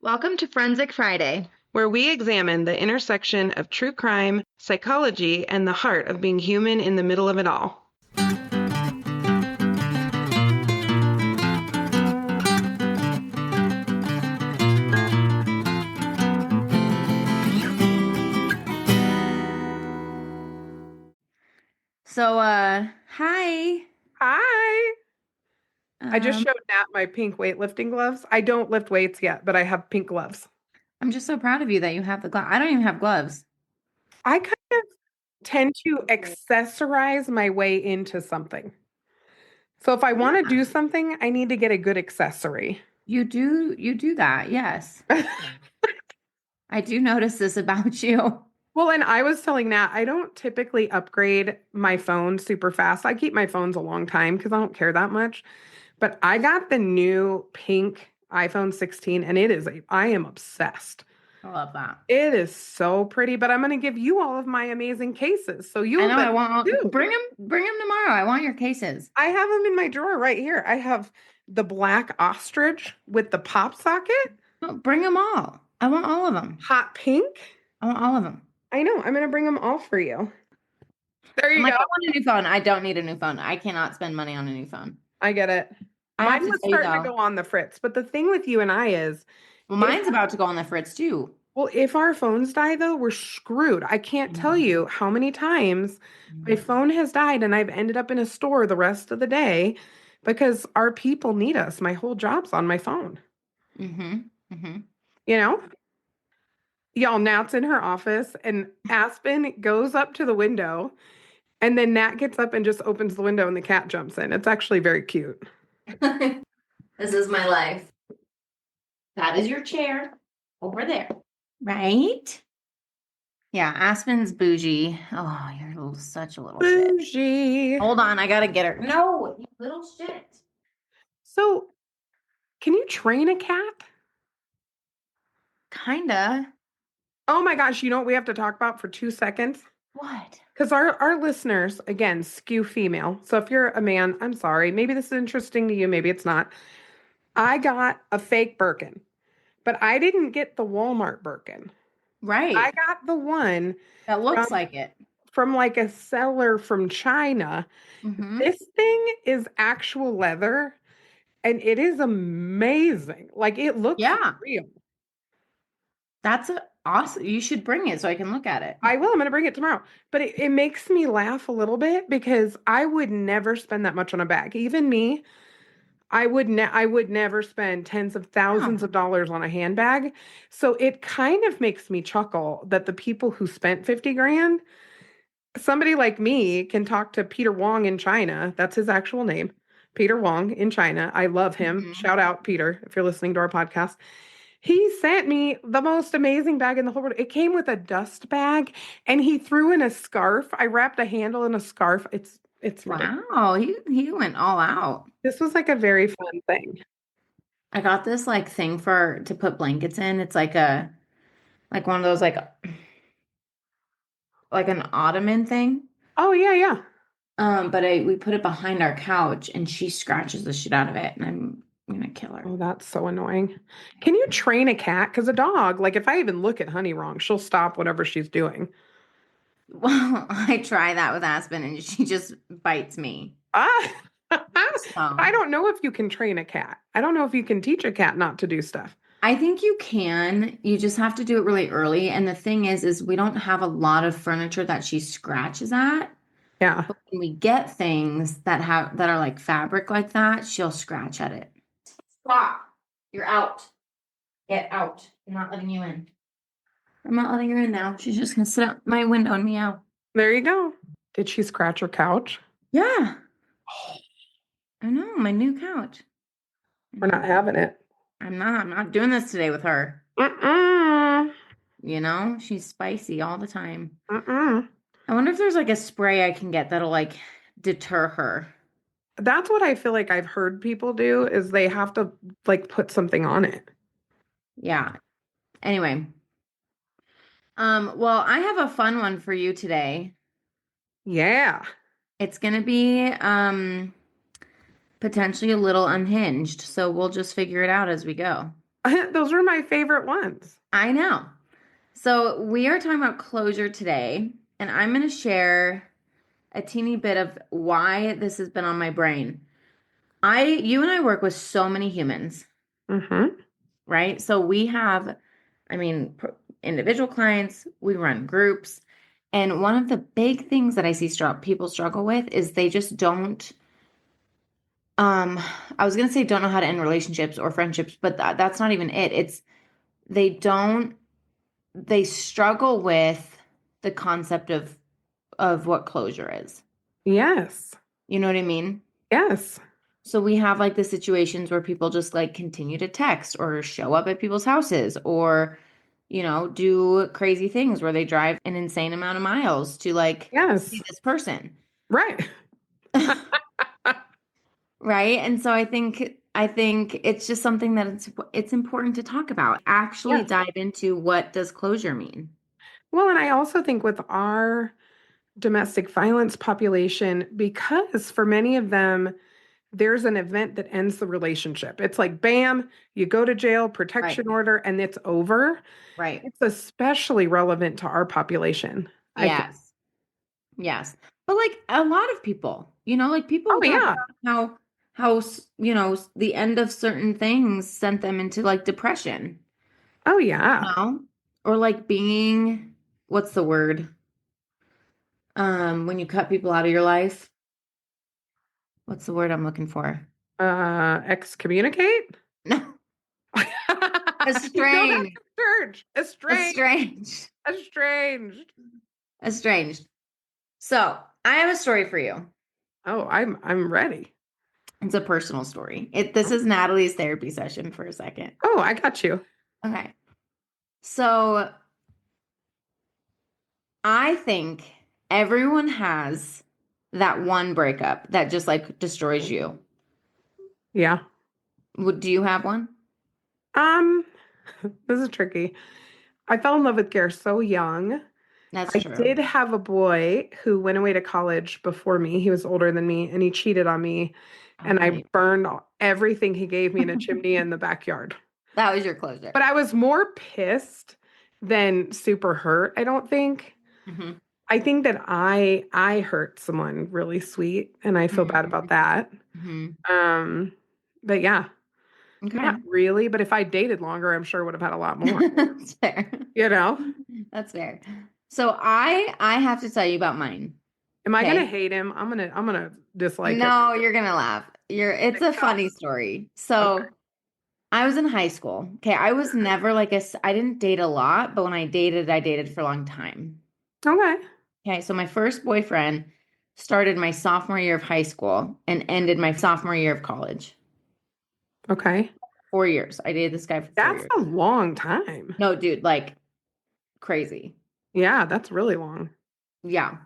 Welcome to Forensic Friday. Where we examine the intersection of true crime, psychology, and the heart of being human in the middle of it all. Hi. Hi! I just Um, showed Nat my pink weightlifting gloves. I don't lift weights yet, but I have pink gloves. I'm just so proud of you that you have the glove. I don't even have gloves. I kind of tend to accessorize my way into something. So if I want to Yeah. do something, I need to get a good accessory. You do that. Yes. I do notice this about you. Well, and I was telling Nat, I don't typically upgrade my phone super fast. I keep my phones a long time because I don't care that much. But I got the new pink iPhone 16 and I am obsessed. I love that. It is so pretty, but I'm going to give you all of my amazing cases. So I you'll know I like want too. bring them tomorrow. I want your cases. I have them in my drawer right here. I have the black ostrich with the pop socket, No, bring them all. I want all of them. hot pink. I want all of them. I know. I'm going to bring them all for you. There I'm you like, go. I want a new phone. I don't need a new phone. I cannot spend money on a new phone. I get it. I have Mine to was tell you starting to though. go on the fritz, but the thing with you and I is Well, if mine's about to go on the fritz too. if our phones die though, we're screwed. I can't tell Mhm. you how many times my Mhm. phone has died and I've ended up in a store the rest of the day because our people need us. My whole job's on my phone. Mhm. Mhm. You know? Y'all, Nat's in her office and Aspen goes up to the window and then Nat gets up and just opens the window and the cat jumps in. It's actually very cute. This is my life. That is your chair over there. Right? Yeah, Aspen's bougie. Oh, you're such a little shit. Bougie. Hold on, I gotta get her. No, you little shit. So, can you train a cat? Kinda. Oh my gosh, you know what we have to talk about for 2 seconds? What? Because our listeners, again, skew female. So if you're a man, I'm sorry. Maybe this is interesting to you, maybe it's not. I got a fake Birkin, but I didn't get the Walmart Birkin. I Right. got the one That from looks like it. like a seller from China. Mm-hmm. This thing is actual leather and it is amazing. Like it looks Yeah. real. That's awesome. You should bring it so I can look at it. I will. I'm going to bring it tomorrow. But it makes me laugh a little bit because I would never spend that much on a bag. Even me, I would never spend tens of thousands Oh. of dollars on a handbag. So it kind of makes me chuckle that the people who spent 50 grand, somebody like me can talk to Peter Wong in China. That's his actual name. Peter Wong in China. I love him. Mm-hmm. Shout out Peter if you're listening to our podcast. He sent me the most amazing bag in the whole world. It came with a dust bag and he threw in a scarf. I wrapped a handle in a scarf. It's ridiculous. Wow, he went all out. This was like a very fun thing. I got this like thing for to put blankets in. It's like one of those like an ottoman thing. Oh yeah, yeah. But we put it behind our couch and she scratches the shit out of it and I'm gonna kill her. Oh, that's so annoying. Can you train a cat? Because a dog, like if I even look at Honey wrong, she'll stop whatever she's doing. Well, I try that with Aspen and she just bites me. Ah, I So don't know if you can train a cat. I don't know if you can teach a cat not to do stuff. I think you can. You just have to do it really early. And the thing is we don't have a lot of furniture that she scratches at. Yeah. But when we get things that are like fabric like that, she'll scratch at it. Stop. You're out. Get out. I'm not letting you in. I'm not letting her in now. She's just gonna sit out my window and meow. There you go. Did she scratch her couch? Yeah, I know, my new couch. I We're not know. having it. I'm not doing this today with her. Mm-mm. You know, she's spicy all the time. Mm-mm. I wonder if there's like a spray I can get that'll like deter her. That's what I feel like I've heard people do is they have to like put something on it. Yeah. Anyway, well, I have a fun one for you today. Yeah. It's gonna be potentially a little unhinged, so we'll just figure it out as we go. Those are my favorite ones. I know. So we are talking about closure today, and I'm going to share a teeny bit of why this has been on my brain. You and I work with so many humans, Mm-hmm. right? So we have, individual clients, we run groups. And one of the big things that I see people struggle with is they just don't, I was going to say don't know how to end relationships or friendships, but that's not even it. They don't, they struggle with the concept of what closure is. Yes. You know what I mean? Yes. So we have like the situations where people just like continue to text or show up at people's houses or, do crazy things where they drive an insane amount of miles to like see Yes. this person. Right. Right? And so I think it's just something that it's important to talk about. Actually Yes. dive into what does closure mean? Well, and I also think with our domestic violence population, because for many of them, there's an event that ends the relationship. It's like, bam, you go to jail, Right. protection order, and it's over. Right. It's especially relevant to our population, I think. Yes. Yes. But like a lot of people, like people Oh, will talk yeah. about how the end of certain things sent them into like depression, Oh, you yeah. know? Or like being, what's the word? When you cut people out of your life, what's the word I'm looking for? Excommunicate? No, No, that's estranged. the church. Estranged. Estranged. Estranged. Estranged. So I have a story for you. Oh, I'm ready. It's a personal story. This is Natalie's therapy session for a second. Oh, I got you. Okay. So I think everyone has that one breakup that just like destroys you. Yeah. Do you have one? Um, this is tricky. I fell in love with Gare so young. That's I true. did have a boy who went away to college before me. He was older than me and he cheated on me. And I Okay. burned everything he gave me in a chimney in the backyard. That was your closure. But I was more pissed than super hurt, I don't think. Hmm. I think that I hurt someone really sweet and I feel bad about that. Hmm. Um, but yeah, not Okay. really. But if I dated longer, I'm sure I would have had a lot more, That's fair. you know? That's fair. So I have to tell you about mine. Am I gonna Okay. hate him? I'm gonna dislike him. No, you're gonna laugh. It's a funny story. Okay. So I was in high school. Okay, I was never like I didn't date a lot, but when I dated for a long time. Okay. Okay, so my first boyfriend started my sophomore year of high school and ended my sophomore year of college. Okay. 4 years. I dated this guy for four That's years. a long time. No, dude, like crazy. Yeah, that's really long. Yeah.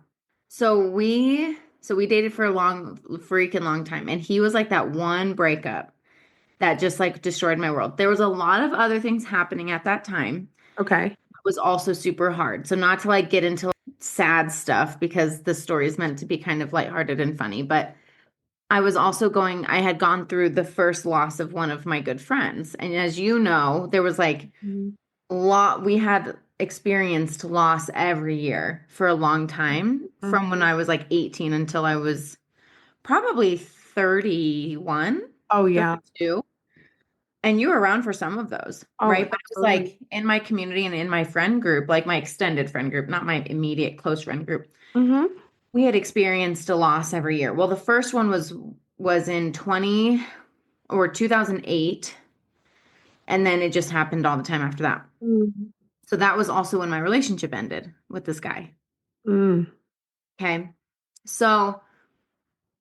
So we dated for a freaking long time. And he was like that one breakup that just like destroyed my world. There was a lot of other things happening at that time. Okay. It was also super hard. So not to like get into sad stuff because the story is meant to be kind of lighthearted and funny, but I had gone through the first loss of one of my good friends. And as you know, there was like Mhm. we had experienced loss every year for a long time from when I was like 18 until I was probably 31, Oh yeah. 32. And you were around for some of those, Oh, right? But it was absolutely. like in my community and in my friend group, like my extended friend group, not my immediate close friend group, Mm-hmm. we had experienced a loss every year. Well, the first one was in 20 or 2008, and then it just happened all the time after that. So that was also when my relationship ended with this guy. Mm. Okay. So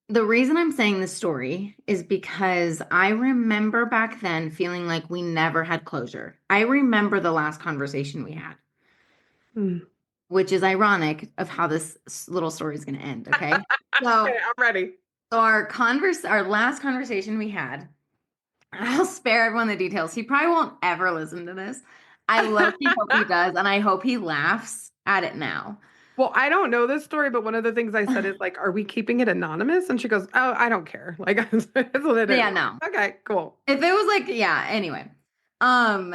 the reason I'm saying this story is because I remember back then feeling like we never had closure. I remember the last conversation we had, Mm. which is ironic of how this little story is going to end. Okay. Okay, So, I'm ready. so our last conversation we had, I'll spare everyone the details. He probably won't ever listen to this. I low-key hope he does, and I hope he laughs at it now. Well, I don't know this story, but one of the things I said is like, "Are we keeping it anonymous?" And she goes, "Oh, I don't care. Like, it's what it is." Yeah, no. Okay, cool. If it was like, yeah, anyway. Um,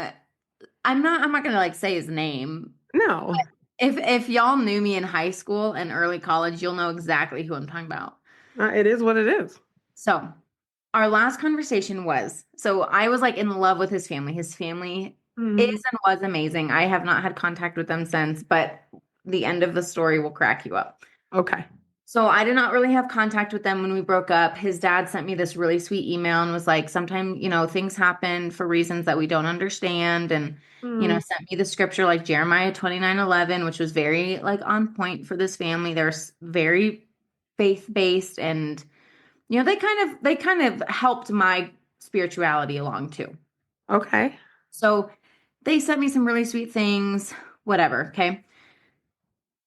I'm not gonna like say his name. No, If y'all knew me in high school and early college, you'll know exactly who I'm talking about. it is what it is. So, our last conversation was, so I was like in love with his family. His family is Mhm. and was amazing. I have not had contact with them since, but the end of the story will crack you up. Okay. So I did not really have contact with them when we broke up. His dad sent me this really sweet email and was like, sometimes, things happen for reasons that we don't understand. And, Mm, sent me the scripture like Jeremiah 29:11, which was very like on point for this family. They're very faith-based and, they kind of helped my spirituality along too. okay. So they sent me some really sweet things, whatever. Okay.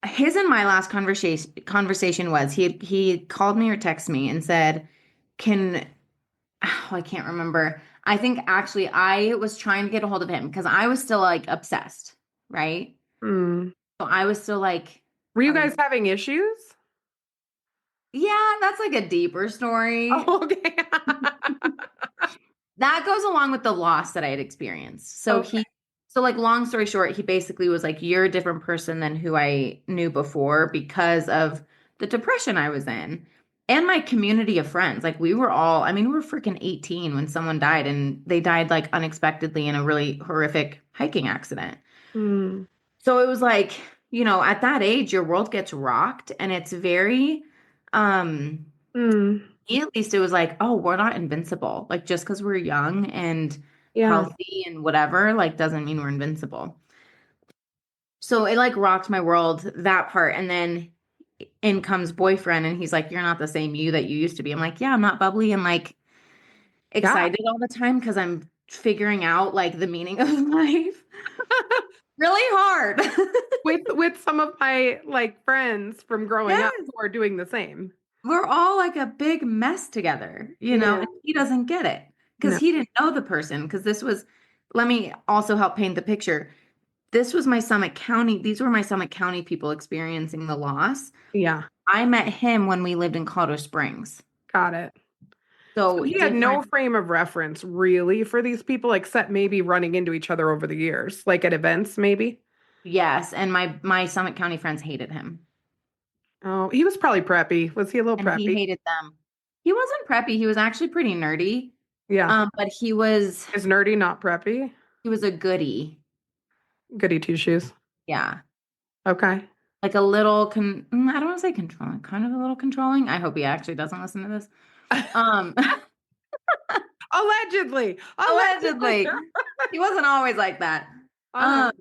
His and my last conversation was he called me or texted me and said, "Can I can't remember. I think actually I was trying to get a hold of him because I was still like obsessed, right? Mm. So I was still like, Were you are we guys having issues? yeah, that's like a deeper story. Oh, okay. That goes along with the loss that I had experienced. Okay. So like long story short, he basically was like, you're a different person than who I knew before because of the depression I was in and my community of friends. Like I mean, we were freaking 18 when someone died and they died like unexpectedly in a really horrific hiking accident. Mm. So it was like, at that age, your world gets rocked and it's very, um, Mm. at least it was like, oh, we're not invincible. Like just because we're young and Yeah. healthy and whatever, like doesn't mean we're invincible. So it like rocked my world, that part. And then in comes boyfriend and he's like, you're not the same you that you used to be. I'm like, yeah, I'm not bubbly and like Yeah. excited all the time because I'm figuring out like the meaning of life. Really hard. With some of my like friends from growing up Yes. who are doing the same. We're all like a big mess together, Yeah. and he doesn't get it because No. he didn't know the person. Because let me also help paint the picture. These were my Summit County people experiencing the loss. Yeah. I met him when we lived in Colorado Springs. Got it. So So he had no different, frame of reference really for these people, except maybe running into each other over the years, like at events, maybe. yes. And my Summit County friends hated him Oh, he was probably preppy. Was he a little and he preppy? hated them. He wasn't preppy. He was actually pretty nerdy. Yeah. But Is nerdy not preppy? he was a goodie. Goody two shoes. Yeah. Okay. Like a little I don't want to say controlling, kind of a little controlling. I hope he actually doesn't listen to this. Um, Allegedly. Allegedly. allegedly. He wasn't always like that. All Um, right.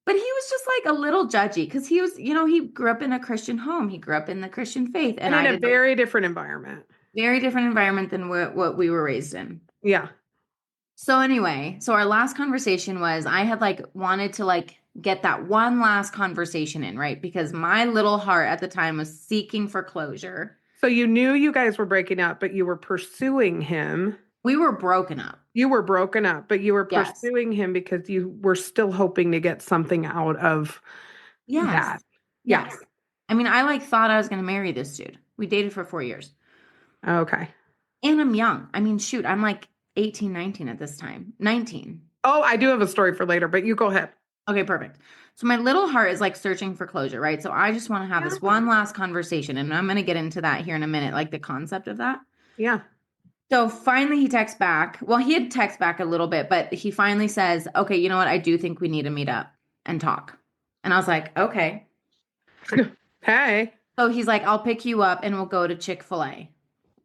but he was just like a little judgy because he was, he grew up in a Christian home. He grew up in the Christian faith, and And in I a did like very different environment. very different environment than what we were raised in. Yeah. So anyway, so our last conversation was I had like wanted to like get that one last conversation in, right? Because my little heart at the time was seeking for closure. So you knew you guys were breaking up, but you were pursuing him. We were broken up. You were broken up, but you were Yes. pursuing him because you were still hoping to get something out of Yes. that. Yeah. Yes. I mean, I like thought I was going to marry this dude. We dated for 4 years. Okay. And I'm young. I mean, shoot, I'm like 18, 19 at this time. 19. Oh, I do have a story for later, but you go ahead. Okay, perfect. So my little heart is like searching for closure, right? So I just want to have Yeah. this one last conversation, and I'm going to get into that here in a minute, like the concept of that. Yeah. So finally he texts back. Well, he had text back a little bit, but he finally says, okay, you know what? I do think we need to meet up and talk. And I was like, okay. Hey. So he's like, I'll pick you up and we'll go to Chick-fil-A.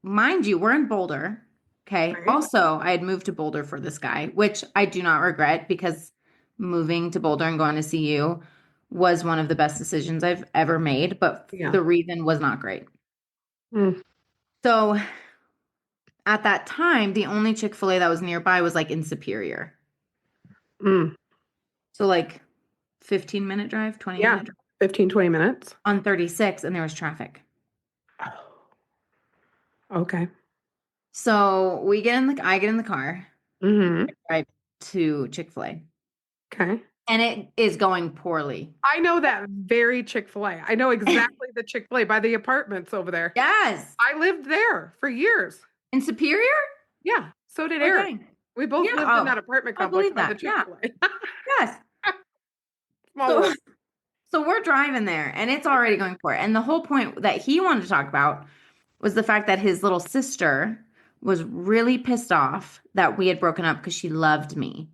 Mind you, we're in Boulder. Okay. Right. Also, I had moved to Boulder for this guy, which I do not regret because moving to Boulder and going to see you was one of the best decisions I've ever made, but Yeah. the reason was not great. Mm. So at that time, the only Chick-fil-A that was nearby was like in Superior. Mm. So like 15-minute drive, 20 Yeah. minute drive 15, 20 minutes. on 36, and there was traffic. Okay. So I get in the car, Mm-hmm. drive to Chick-fil-A, Okay. and it is going poorly. I know that very Chick-fil-A. I know exactly the Chick-fil-A by the apartments over there. Yes. I lived there for years. In Superior? Yeah. So did Eric. Okay. We both Yeah. lived in that apartment I complex believe by the that. Yeah. Chick-fil-A. Yes. Small So, world. so we're driving there and it's already going for it. And the whole point that he wanted to talk about was the fact that his little sister was really pissed off that we had broken up because she loved me.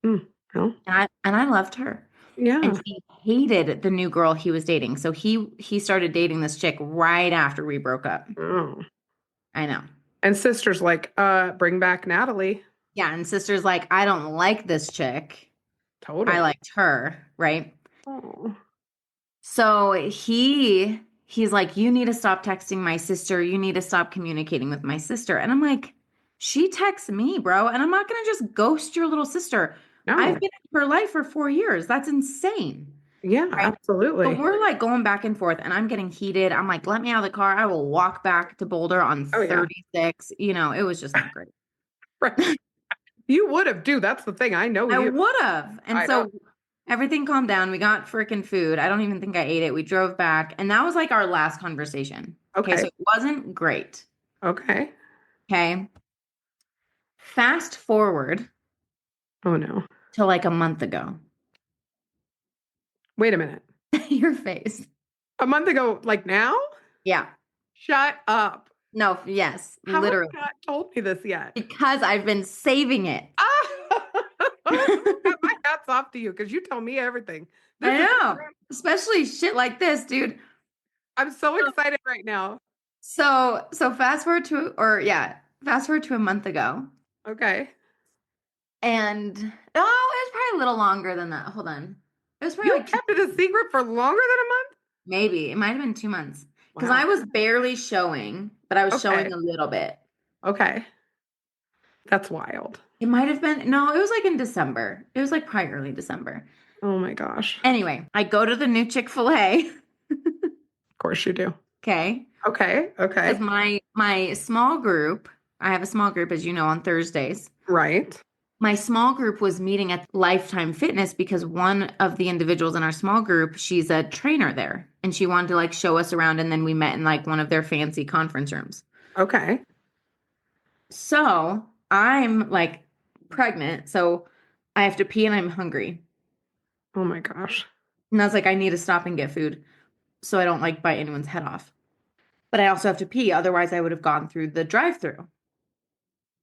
No. And I loved her. And Yeah. he hated the new girl he was dating. So he started dating this chick right after we broke up. Oh. I know. And sister's like, bring back Natalie. Yeah, and sister's like, I don't like this chick. I Totally. liked her, right? Oh. So he's like, you need to stop texting my sister. You need to stop communicating with my sister. And I'm like, she texts me, bro, and I'm not gonna just ghost your little sister. I've No. been in her life for 4 years. That's insane. Yeah, Right. But absolutely. we're like going back and forth, and I'm getting heated. I'm like, let me out of the car. I will walk back to Boulder on Oh, yeah. 36. It was just not great. Right. You would have, dude. That's the thing. I know I you. would have. And I know. so everything calmed down. We got freaking food. I don't even think I ate it. We drove back, and that was like our last conversation. Okay, so Okay. it wasn't great. Okay. Okay. Fast forward Oh, no. to like a month ago. Wait a minute. Your face. A month ago, like now? Yeah. Shut up. No, yes, How have literally. you not told me this yet? Because I've been saving it. Ah! My hat's off to you because you tell me everything. I know. Especially shit like this, dude. I'm so excited right now. So fast forward to a month ago. Okay. And it was probably a little longer than that. Hold on. It was probably You like kept it a secret for longer than a month? maybe. It might have been 2 months. Because Wow. I was barely showing, but I was Okay. showing a little bit. Okay. That's wild. It might have been, no, it was like in December. It was like probably early December. Oh my gosh. Anyway, I go to the new Chick-fil-A. Of course you do. Okay. Okay. Because Okay. my small group, I have a small group, as you know, on Thursdays. Right. My small group was meeting at Lifetime Fitness because one of the individuals in our small group, she's a trainer there, and she wanted to like show us around, and then we met in like one of their fancy conference rooms. Okay. So I'm like pregnant, so I have to pee and I'm hungry. Oh my gosh. And I was like, I need to stop and get food so I don't like bite anyone's head off. But I also have to pee, otherwise I would have gone through the drive-through,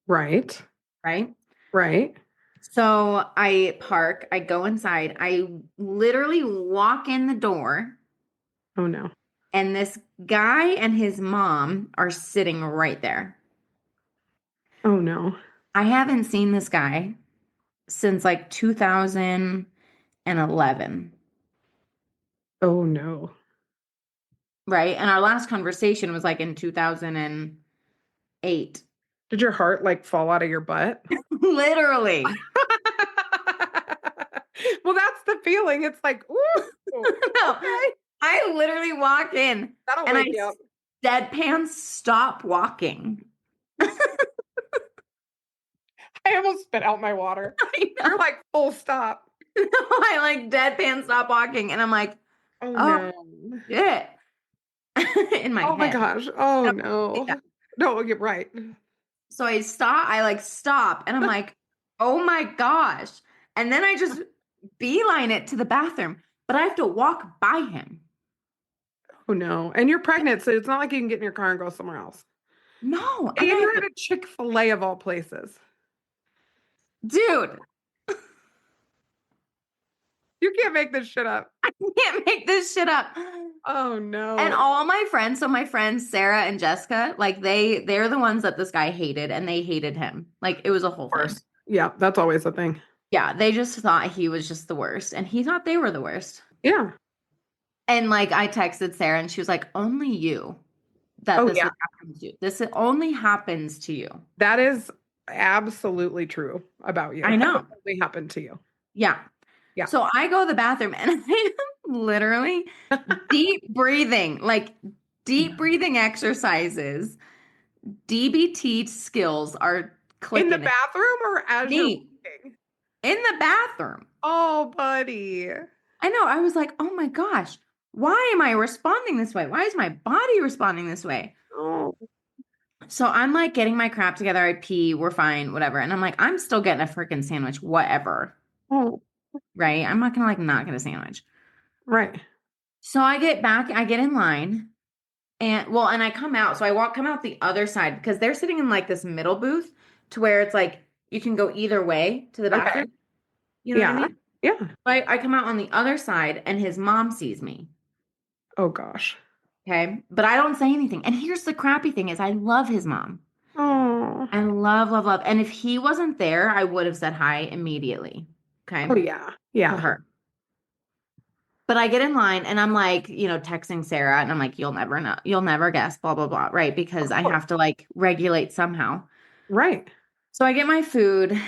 Right. right? Right. So I park, I go inside, I literally walk in the door, Oh no. and this guy and his mom are sitting right there. Oh no. I haven't seen this guy since like 2011, Oh no. right? And our last conversation was like in 2008. Did your heart like fall out of your butt? Literally. Well, that's the feeling. It's like, ooh, No, okay. I literally walk in That'll and I wake you up. deadpan stop walking. I almost spit out my water. I know. You're like full stop. I like deadpan stop walking, and I'm like, Oh oh, no. shit. In my Oh my head. gosh. Oh no. Yeah. No, you're right. So I like stop, and I'm like, oh my gosh. And then I just beeline it to the bathroom, but I have to walk by him. Oh no. And you're pregnant, so it's not like you can get in your car and go somewhere else. No, And I you're have at a Chick-fil-A of all places. dude, You can't make this shit up. I can't make this shit up. Oh no. And all my friends, so my friends Sarah and Jessica, like they're the ones that this guy hated, and they hated him. Like it was a whole Of thing. course. Yeah, that's always a thing. Yeah, they just thought he was just the worst, and he thought they were the worst. Yeah. And like I texted Sarah, and she was like, "Only you that Oh this yeah. would happen to you. This only happens to you." That is absolutely true about you. I know. That only happened to you. Yeah. Yeah. So I go to the bathroom, and I am literally deep breathing exercises. DBT skills are clicking. In the bathroom or as you're Me. walking? In the bathroom. Oh, buddy. I know. I was like, oh my gosh, why am I responding this way? Why is my body responding this way? Oh. So I'm like getting my crap together. I pee, we're fine, whatever. And I'm like, I'm still getting a freaking sandwich, whatever. Oh, Right? I'm not gonna like not get a sandwich. right. So I get back, I get in line, and I come out. So come out the other side because they're sitting in like this middle booth to where it's like you can go either way to the Okay. bathroom. You know what I Yeah. mean? Yeah. So I come out on the other side and his mom sees me. Oh gosh. Okay. But I don't say anything. And here's the crappy thing is I love his mom. Oh. I love, love, love. And if he wasn't there, I would have said hi immediately. Oh Okay. yeah. To Yeah. her. But I get in line and I'm like, texting Sarah and I'm like, you'll never know. You'll never guess, blah, blah, blah. Right. Because Of I course. have to like regulate somehow. Right. So I get my food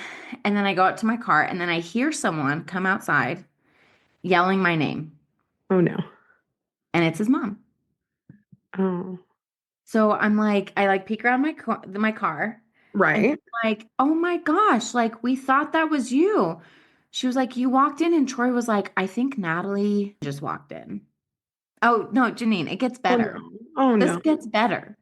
and then I go out to my car and then I hear someone come outside yelling my name Oh no. and it's his mom. Oh. So I'm like, I like peek around my car and Right. like, oh my gosh, like we thought that was you. She was like, you walked in and Troy was like, I think Natalie just walked in. Oh no, Jeannine, it gets Oh better. no. Oh This no. gets better.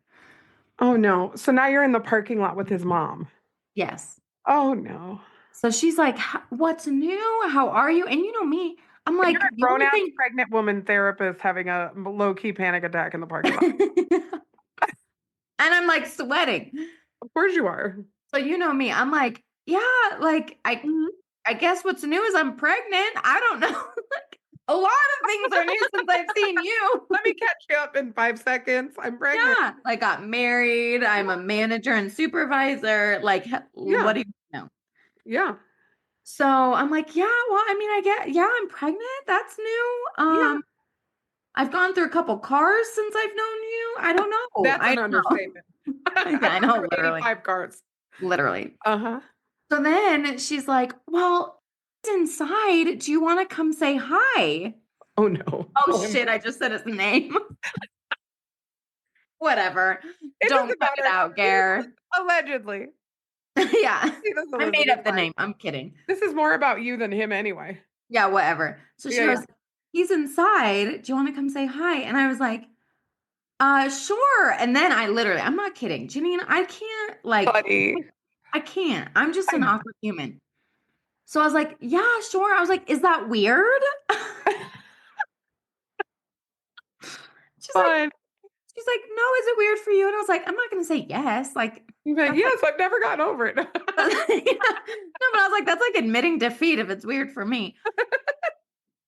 Oh no. So now you're in the parking lot with his mom. Yes. Oh no. So she's like, what's new? How are you? And you know me, I'm And you're like, a the grown only ass thing. pregnant woman therapist having a low key panic attack in the parking lot. And I'm like sweating. Of course you are. So you know me, I'm like, yeah, like Mhm. I guess what's new is I'm pregnant. I don't know. A lot of things are new since I've seen you. Let me catch you up in 5 seconds. I'm pregnant. Yeah, I got married. I'm a manager and supervisor. Like, what Yeah. do you know? Yeah. So I'm like, yeah, well, I mean, yeah, I'm pregnant. That's new. Yeah. I've gone through a couple cars since I've known you. I don't know. That's I an don't understatement. know. Yeah, I've I been know, through literally, 85 cars. literally. Uh-huh. So then she's like, well, he's inside. Do you want to come say hi? Oh no. Oh OMG. shit, I just said his name. Whatever. It Don't doesn't cut it matter. out, He Gare. doesn't, allegedly. Yeah. He doesn't I listen. made It's up the fine. name. I'm kidding. This is more about you than him anyway. Yeah, whatever. So she Yeah, yeah. goes, he's inside. Do you want to come say hi? And I was like, sure. And then I'm not kidding. Janine, I can't Buddy. I can't. I'm just an I- awkward human. So I was like, yeah, sure. I was like, is that weird? She's like, But she's like, no, is it weird for you? And I was like, I'm not gonna say yes. Like, but that's like, yes, I've never gotten over it. yeah. No, but I was like, that's like admitting defeat if it's weird for me.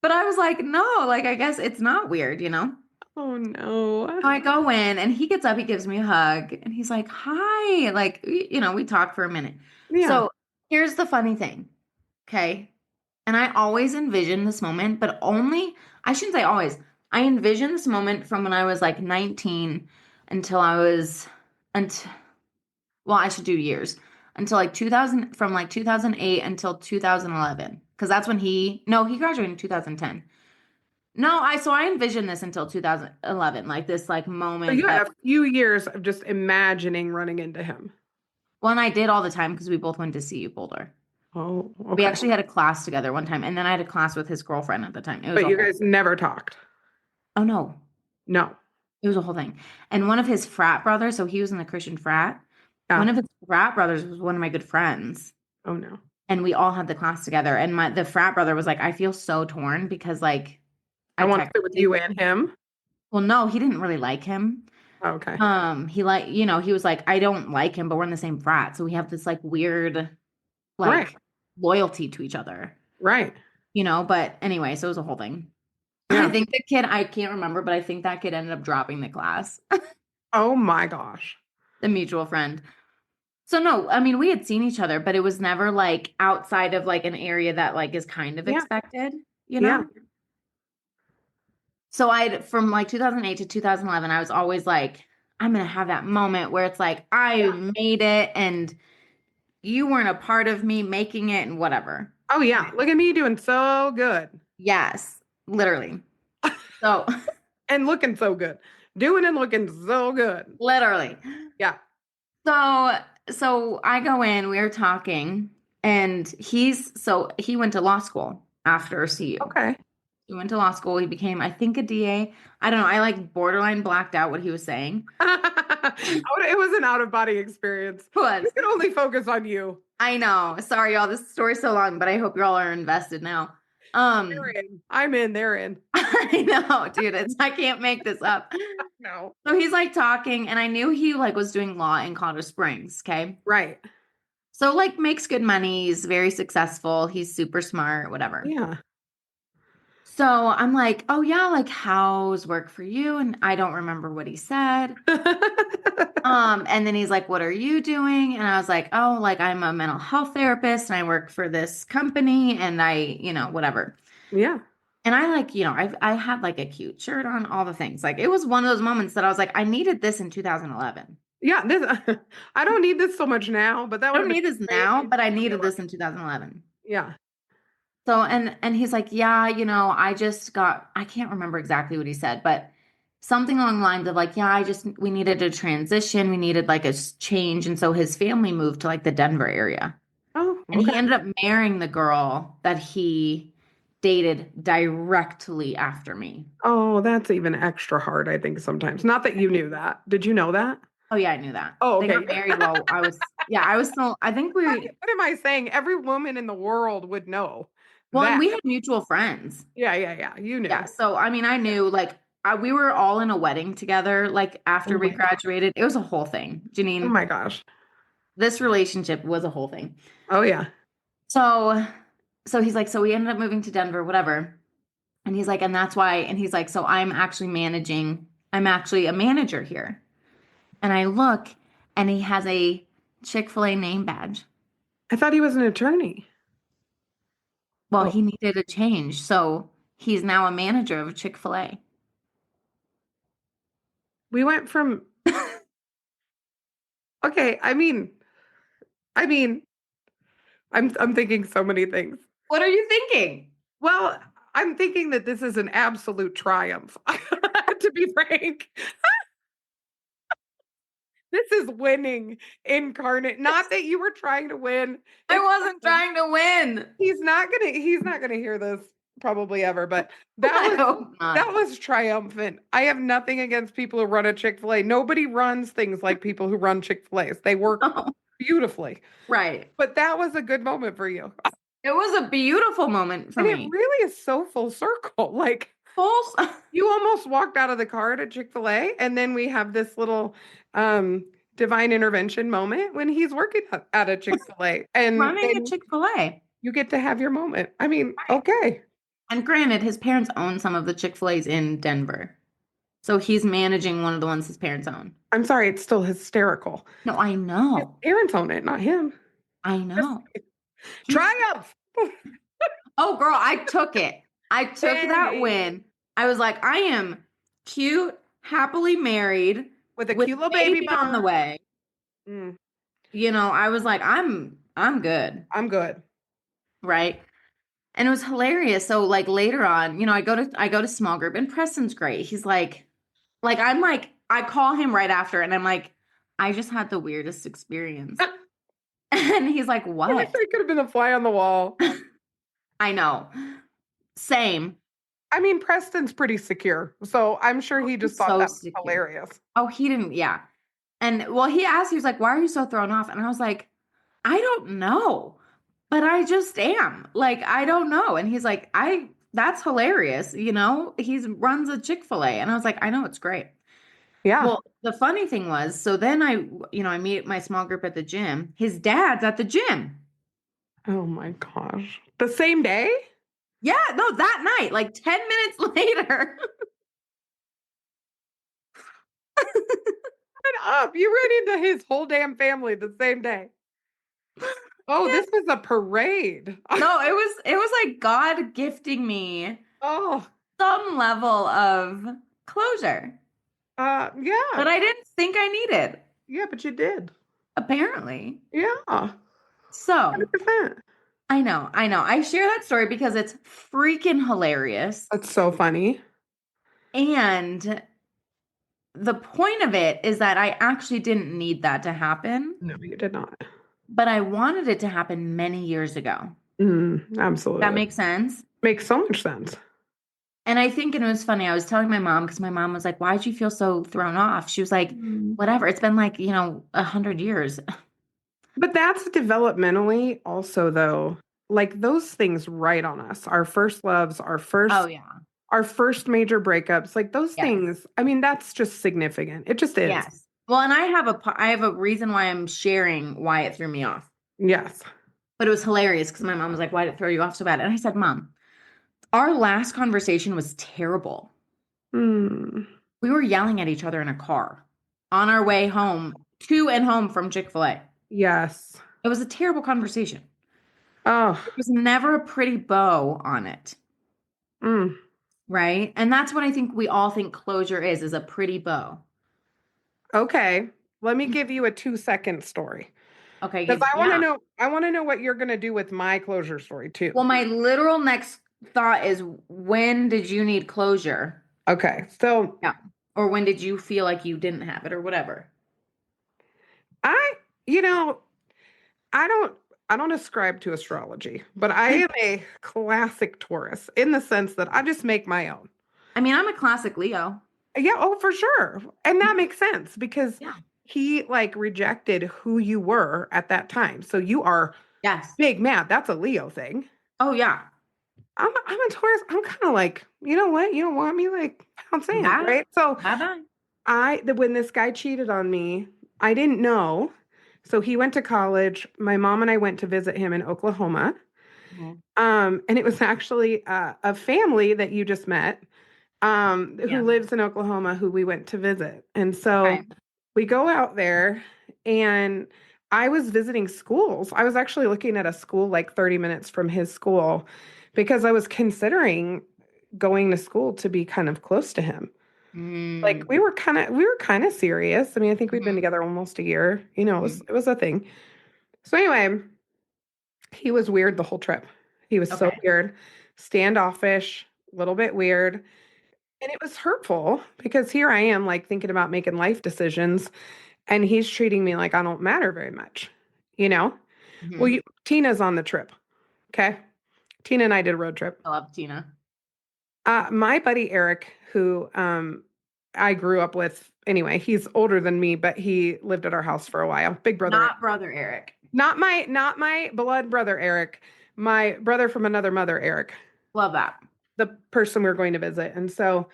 But I was like, no, like I guess it's not weird. Oh no. So I go in and he gets up, he gives me a hug, and he's like, hi. Like, we talked for a minute. Yeah. So here's the funny thing. Okay. And I always envision this moment, but I shouldn't say always. I envision this moment from when I was like 19 until until, well, I should do years until like 2000, from like 2008 until 2011. Cause that's when no, he graduated in 2010. No, so I envisioned this until 2011, like this like So moment you had that, a few years of just imagining running into him. well, and I did all the time because we both went to CU Boulder. Oh, We okay. actually had a class together one time, and then I had a class with his girlfriend at the time. It was But a you whole, guys never talked. oh no, No. it was a whole thing. And one of his frat brothers, so he was in the Christian frat. One Yeah. of his frat brothers was one of my good friends, Oh no. and we all had the class together. And the frat brother was like, I feel so torn because like I I want to sit with technically, you and him. well, no, he didn't really like him. Okay. He was like, I don't like him, but we're in the same frat, so we have this like weird Right. like loyalty to each other, Right. But anyway, so it was a whole thing. I Yeah. think the kid, I can't remember, but I think that kid ended up dropping the class, Oh my gosh. the mutual friend. So no, I mean, we had seen each other, but it was never like outside of like an area that like is kind of Yeah. expected, you Yeah. know? So from like 2008 to 2011, I was always like, I'm going to have that moment where it's like, I made it and you weren't a part of me making it and whatever. Oh yeah. Look at me doing so good. Yes, literally. So And looking so good. Doing and looking so good. literally. Yeah. So I go in, we were talking, and he went to law school after CU. Okay. He went to law school. He became, I think, a DA. I don't know. I like borderline blacked out what he was saying. It was an out of body experience. Was. We can only focus on you. I know. Sorry, y'all. This story's so long, but I hope you all are invested now. They're in. I'm in. They're in. I know, dude. I can't make this up. No. So he's like talking, and I knew he like was doing law in Colorado Springs. Okay. Right. So like makes good money. He's very successful. He's super smart, whatever. Yeah. So I'm like, oh yeah, like how's work for you? And I don't remember what he said. And then he's like, what are you doing? And I was like, oh, like I'm a mental health therapist and I work for this company and whatever. Yeah. And I like, I had like a cute shirt on, all the things. Like it was one of those moments that I was like, I needed this in 2011. Yeah. I don't need this so much now, but that I would don't have need been this great. now, but I needed this in 2011. Yeah. So, and he's like, yeah, I can't remember exactly what he said, but something along the lines of like, yeah, we needed a transition. We needed like a change. And so his family moved to like the Denver area. Oh, And he okay. ended up marrying the girl that he dated directly after me. Oh, that's even extra hard, I think, sometimes. Not that you knew that. Did you know that? Oh yeah, I knew that. Oh, They okay. got married while I was still, I think What am I saying? Every woman in the world would know and that. we had mutual friends. Yeah. You knew. Yeah. So, I mean, I knew like we were all in a wedding together, like after Oh we my God. graduated. It was a whole thing. Oh Jeannine, my gosh. this relationship was a whole thing. Oh yeah. So, so he's like, so we ended up moving to Denver, whatever. And he's like, and that's why, and he's like, so I'm actually a manager here. And I look and he has a Chick-fil-A name badge. I thought he was an attorney. Well, Oh, he needed a change. So he's now a manager of Chick-fil-A. we went from okay, I mean, I'm thinking so many things. What are you thinking? Well, I'm thinking that this is an absolute triumph. To be frank. This is winning incarnate. Not that you were trying to win. I It's wasn't fine. trying to win. He's not gonna hear this probably ever, but I hope not. that was triumphant. I have nothing against people who run a Chick-fil-A. Nobody runs things like people who run Chick-fil-A's. They work Oh, beautifully. right. But that was a good moment for you. It was a beautiful moment for And it me. really is so full circle. Like Full. you almost walked out of the car at Chick-fil-A, and then we have this little divine intervention moment when he's working at a Chick-fil-A. And Running a then Chick-fil-A. you get to have your moment. I mean, okay. And granted, his parents own some of the Chick-fil-A's in Denver. So he's managing one of the ones his parents own. I'm sorry, it's still hysterical. No, I His know. parents own it, not him. I know. Triumph! Oh, girl, I took it. I took that win. I was like, I am cute, happily married With a cute little baby on the way. Mm, I was like, I'm good. I'm good. Right. And it was hilarious. So like later on, I go to small group and Preston's great. He's I call him right after and I'm like, I just had the weirdest experience. And he's like, I what? wish I could have been a fly on the wall. I know. Same. I mean, Preston's pretty secure, so I'm sure he just thought So that was secure. hilarious. Oh, he didn't. Yeah. And well, he was like, why are you so thrown off? And I was like, I don't know, but I just am. Like, I don't know. And he's like, that's hilarious. He runs a Chick-fil-A. And I was like, I know, it's great. Yeah. Well, the funny thing was, so then I meet my small group at the gym. His dad's at the gym. Oh my gosh. The same day? Yeah, no, that night, like 10 minutes later. Up. You ran into his whole damn family the same day. Oh, this was a parade. No, it was like God gifting me Oh, some level of closure yeah. that I didn't think I needed, Yeah, but you did. apparently. Yeah. So 100%. I know. I share that story because it's freaking hilarious. That's so funny. And the point of it is that I actually didn't need that to happen, No, you did not. but I wanted it to happen many years ago. Absolutely. That makes sense? Makes so much sense. And I think it was funny. I was telling my mom because my mom was like, "Why'd you feel so thrown off?" She was like, Mm. "Whatever. It's been like, 100 years." But that's developmentally also though, like those things write on us. Our first loves, Oh yeah. our first major breakups, like those Yes. things, I mean, that's just significant. It just is. Yes. Well, and I have a reason why I'm sharing why it threw me off. Yes. But it was hilarious because my mom was like, "Why did it throw you off so bad?" And I said, "Mom, our last conversation was terrible. Hmm. We were yelling at each other in a car on our way home, to and home from Chick-fil-A. Yes. It was a terrible conversation. Oh. There was never a pretty bow on it, Mm. right? And that's what I think we all think closure is a pretty bow. Okay. Let me give you a 2-second story. Okay, Because yeah. I want to know what you're gonna do with my closure story too. Well, my literal next thought is when did you need closure? Okay. So Yeah. Or when did you feel like you didn't have it or whatever? I, you know, I don't I don't ascribe to astrology, but I am a classic Taurus in the sense that I just make my own. I mean, I'm a classic Leo. Yeah, oh, for sure. And that makes sense because Yeah. he like rejected who you were at that time. So you are Yes. big mad. That's a Leo thing. Oh, yeah. I'm a Taurus. I'm kind of like, you know what? You don't want me like pound sand, Bye. right? So Bye-bye. when this guy cheated on me, I didn't know. So he went to college. My mom and I went to visit him in Oklahoma. Mhm. And it was actually a family that you just met, who Yeah. lives in Oklahoma, who we went to visit. And Okay. so we go out there, and I was visiting schools. I was actually looking at a school like 30 minutes from his school because I was considering going to school to be kind of close to him. Like Mm. we were kind of serious. I mean, I think we'd been Mhm. together almost a year. You know, Mhm. it was a thing. So anyway, he was weird the whole trip. He was so Okay. weird, standoffish, a little bit weird. And it was hurtful because here I am, like thinking about making life decisions, and he's treating me like I don't matter very much, you know? Well, Mhm. Tina's on the trip. Okay. Tina and I did a road trip. I love Tina. My buddy Eric, who I grew up with anyway, he's older than me, but he lived at our house for a while. Big brother. Not brother Eric. Not my blood brother Eric, my brother from another mother Eric, Love that. the person we were going to visit. And so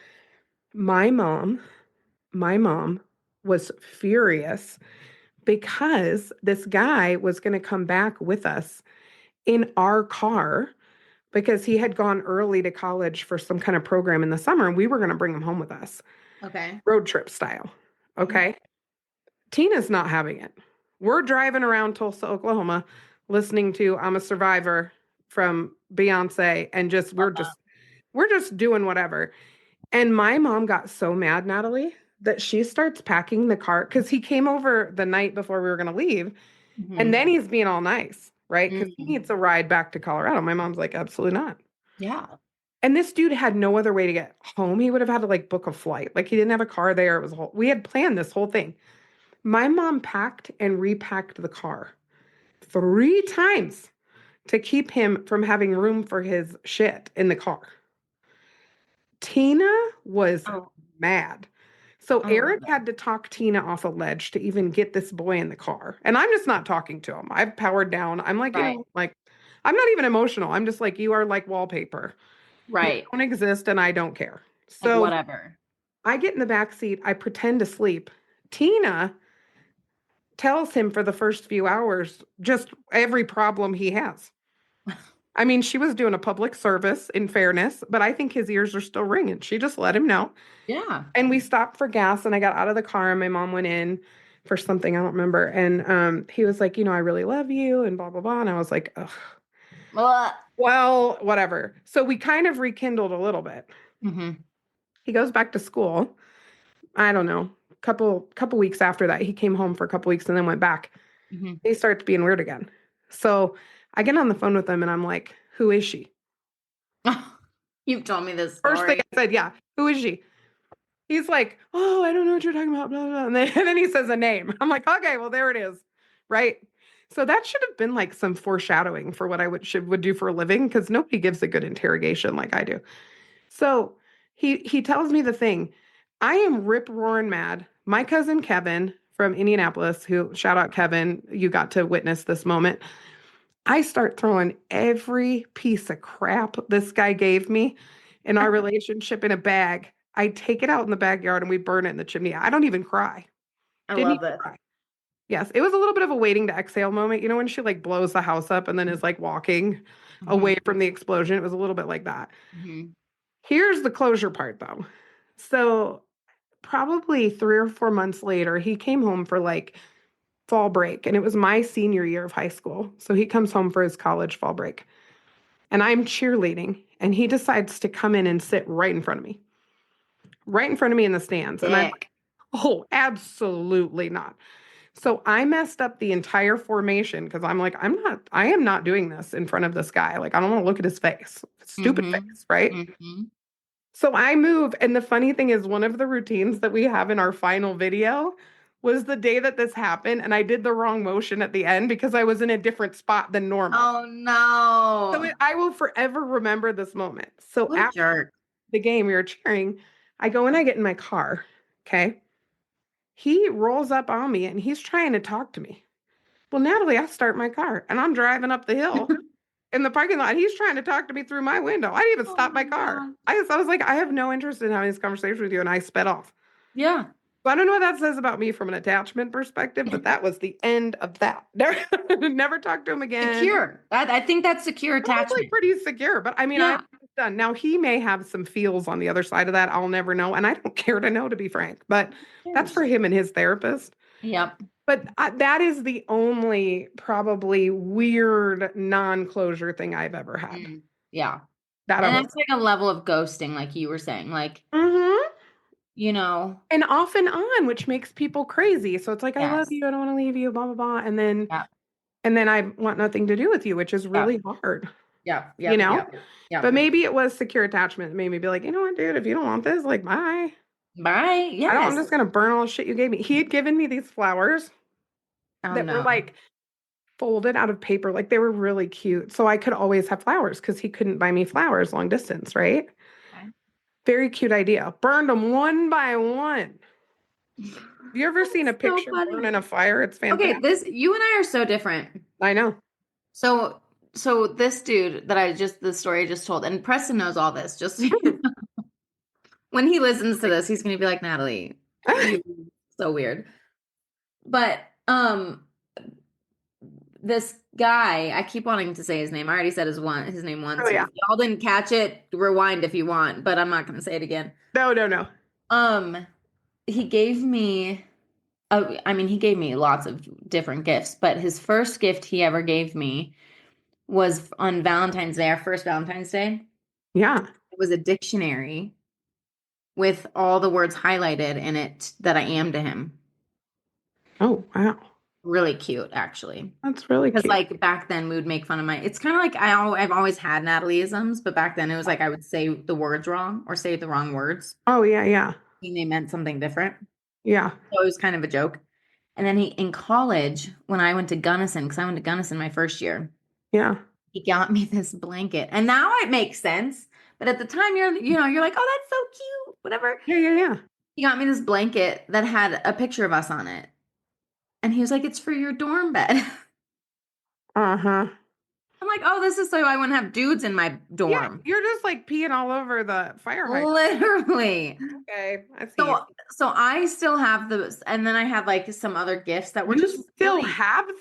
my mom, my mom was furious because this guy was going to come back with us in our car because he had gone early to college for some kind of program in the summer and we were going to bring him home with us, Okay. road trip style. Mhm. Okay. Tina's not having it. We're driving around Tulsa, Oklahoma, listening to I'm a Survivor from Beyonce and just Love that. we're just doing whatever. And my mom got so mad, Natalie, that she starts packing the car because he came over the night before we were going to leave. And Mhm. then he's being all nice, right? Because he Mm. needs a ride back to Colorado. My mom's like, absolutely not. Yeah. And this dude had no other way to get home. He would have had to like book a flight. Like he didn't have a car there. It was a whole, we had planned this whole thing. My mom packed and repacked the car 3 times to keep him from having room for his shit in the car. Tina was Oh, mad. So I love Eric that. had to talk Tina off a ledge to even get this boy in the car. And I'm just not talking to him. I've powered down. I'm like, Right. like, I'm not even emotional. I'm just like, you are like wallpaper. You Right. don't exist and I don't care. Like So whatever. I get in the back seat. I pretend to sleep. Tina tells him for the first few hours just every problem he has. I mean, she was doing a public service in fairness, but I think his ears are still ringing. She just let him know. Yeah. And we stopped for gas and I got out of the car and my mom went in for something, I don't remember. And he was like, I really love you and blah, blah, blah. And I was like, ugh, Well, well, whatever. So we kind of rekindled a little bit. mhm. He goes back to school. I don't know. Couple weeks after that, he came home for a couple weeks and then went back. Mhm. He starts being weird again. So I get on the phone with him and I'm like, who is she? You've told me this First thing story. I said, yeah, who is she? He's like, oh, I don't know what you're talking about, blah, blah, blah. And then he says a name. I'm like, okay, well, there it is. Right. So that should have been like some foreshadowing for what I would do for a living because nobody gives a good interrogation like I do. So He tells me the thing. I am rip roaring mad. My cousin Kevin from Indianapolis, who shout out Kevin, you got to witness this moment. I start throwing every piece of crap this guy gave me in our relationship in a bag. I take it out in the backyard and we burn it in the chimney. I don't even cry. I Didn't love even this. cry. Yes, it was a little bit of a waiting to exhale moment. You know, when she like blows the house up and then is like walking away Mhm, from the explosion. It was a little bit like that. mhm. Here's the closure part though. So, probably 3 or 4 months later, he came home for like fall break, and it was my senior year of high school. So, he comes home for his college fall break, and I'm cheerleading, and he decides to come in and sit right in front of me in the stands. And I'm like, Dick. oh, absolutely not. So I messed up the entire formation because I'm like, I am not doing this in front of this guy. Like, I don't want to look at his face. Stupid Mhm, face, right? mhm. So I move. And the funny thing is, one of the routines that we have in our final video was the day that this happened. And I did the wrong motion at the end because I was in a different spot than normal. Oh So no. I will forever remember this moment. So What a after jerk. the game, we were cheering. I go and I get in my car. Okay. He rolls up on me and he's trying to talk to me. Well, Natalie, I start my car and I'm driving up the hill in the parking lot. He's trying to talk to me through my window. I didn't even Oh stop my my car. God. I was like, I have no interest in having this conversation with you. And I sped off. Yeah. So I don't know what that says about me from an attachment perspective, but that was the end of that. Never talked to him again. Secure. I think that's secure Probably attachment. pretty secure, but I mean, I'm Yeah. done. Now he may have some feels on the other side of that. I'll never know. And I don't care to know, to be frank, but Who that's for cares? him and his therapist. Yep. But that is the only probably weird non-closure thing I've ever had. Mm, yeah. That And I'm over. that's like a level of ghosting, like you were saying. Like, Mhm. you know, And off and on, which makes people crazy. So it's like, I love yes. you, I don't want to leave you, blah blah blah, Yep. and then I want nothing to do with you, which is Yep. really hard, Yep. you Yep. know. Yep. Yep. But maybe it was secure attachment that made me be like, you know what, dude, if you don't want this, like, bye. Bye. I don't. I'm Yes. just gonna burn all the shit you gave me. He had given me these flowers Oh that were no. like folded out of paper, like they were really cute. So I could always have flowers because he couldn't buy me flowers long distance, right? Okay. Very cute idea. Burned them one by one. Have you ever seen a That's so picture burn funny. in a fire? It's Okay, fantastic. this you and I are so different. I know. So so this dude that the story I just told, and Preston knows all this, just when he listens to this, he's gonna be like, Natalie, you so weird. But this guy, I keep wanting to say his name. I already said his name Oh once. yeah. If y'all didn't catch it, rewind if you want, but I'm not gonna say it again. No, no, no. Um, he gave me I mean, he gave me lots of different gifts, but his first gift he ever gave me was on Valentine's Day, our first Valentine's Day. Yeah. It was a dictionary with all the words highlighted in it that I am to him. Oh wow. Really cute, actually. That's really Because cute. like back then, we would make fun of my. It's kind of like I've always had Natalieisms, but back then it was like I would say the words wrong or say the wrong words, Oh yeah, yeah. and they meant something different. Yeah. So it was kind of a joke. And then in college, when I went to Gunnison, because I went to Gunnison my first year, Yeah. he got me this blanket, and now it makes sense. But at the time, you're like, oh, that's so cute, whatever. Yeah, yeah, yeah. He got me this blanket that had a picture of us on it, and he was like, it's for your dorm bed. Uh-huh. I'm like, oh, this is so I wouldn't have dudes in my Yeah, dorm. you're just like peeing all over the fire hydrant. Literally. Okay, I see you. So I still have those, and then I had like some other gifts that were You just still really. have them?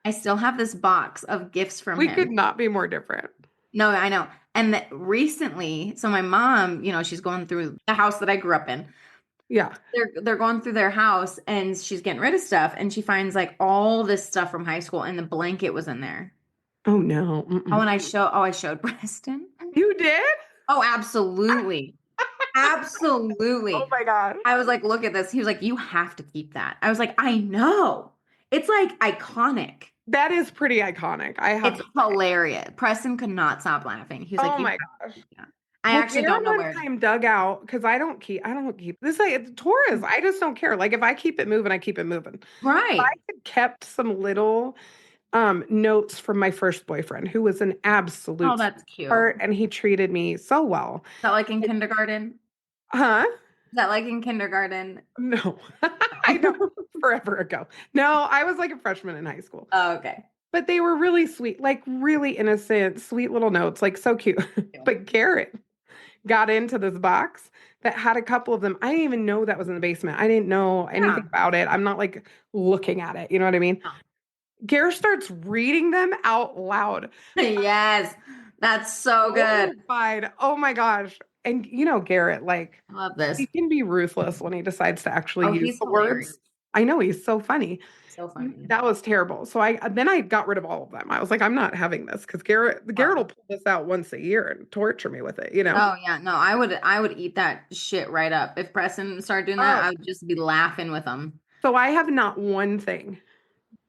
I still have this box of gifts from We could him. not be more different. No, I know. And recently, so my mom, she's going through the house that I grew up in. Yeah. They're going through their house, and she's getting rid of stuff, and she finds like all this stuff from high school, and the blanket was in there. Oh no. Oh, Mm-mm. and I showed Preston. You did? Oh, absolutely. Oh Absolutely. my God. I was like, look at this. He was like, you have to keep that. I was like, I know. It's like iconic. That is pretty iconic. I have It's to say. hilarious. Preston could not stop laughing. He was like, Oh you my have to gosh. keep that. I Well, actually Dare don't know one where. time dug out because I don't keep this like it's Taurus. I just don't care. Like if I keep it moving, I keep it moving. If I Right. had kept some little notes from my first boyfriend, who was an Oh, absolute that's cute. sweetheart, and he treated me so well. Is that like in kindergarten? Huh? Is that like in kindergarten? No, I know, forever ago. No, I was like a freshman in high school. Oh, okay. But they were really sweet, like really innocent, sweet little notes, like so cute. But Garrett got into this box that had a couple of them. I didn't even know that was in the basement. I didn't know anything Yeah. about it. I'm not like looking at it. You know what I mean? Garrett starts reading them out loud. Yes. That's so good. Horrified. Oh my gosh. And Garrett, like, I love he this. can be ruthless when he decides to actually Oh, use he's the hilarious. words. I know he's so funny. So funny. That was terrible. So I got rid of all of them. I was like, I'm not having this because Garrett will Oh. pull this out once a year and torture me with it. Oh yeah, no, I would eat that shit right up. If Preston started doing that, Oh, I would just be laughing with him. so I have not one thing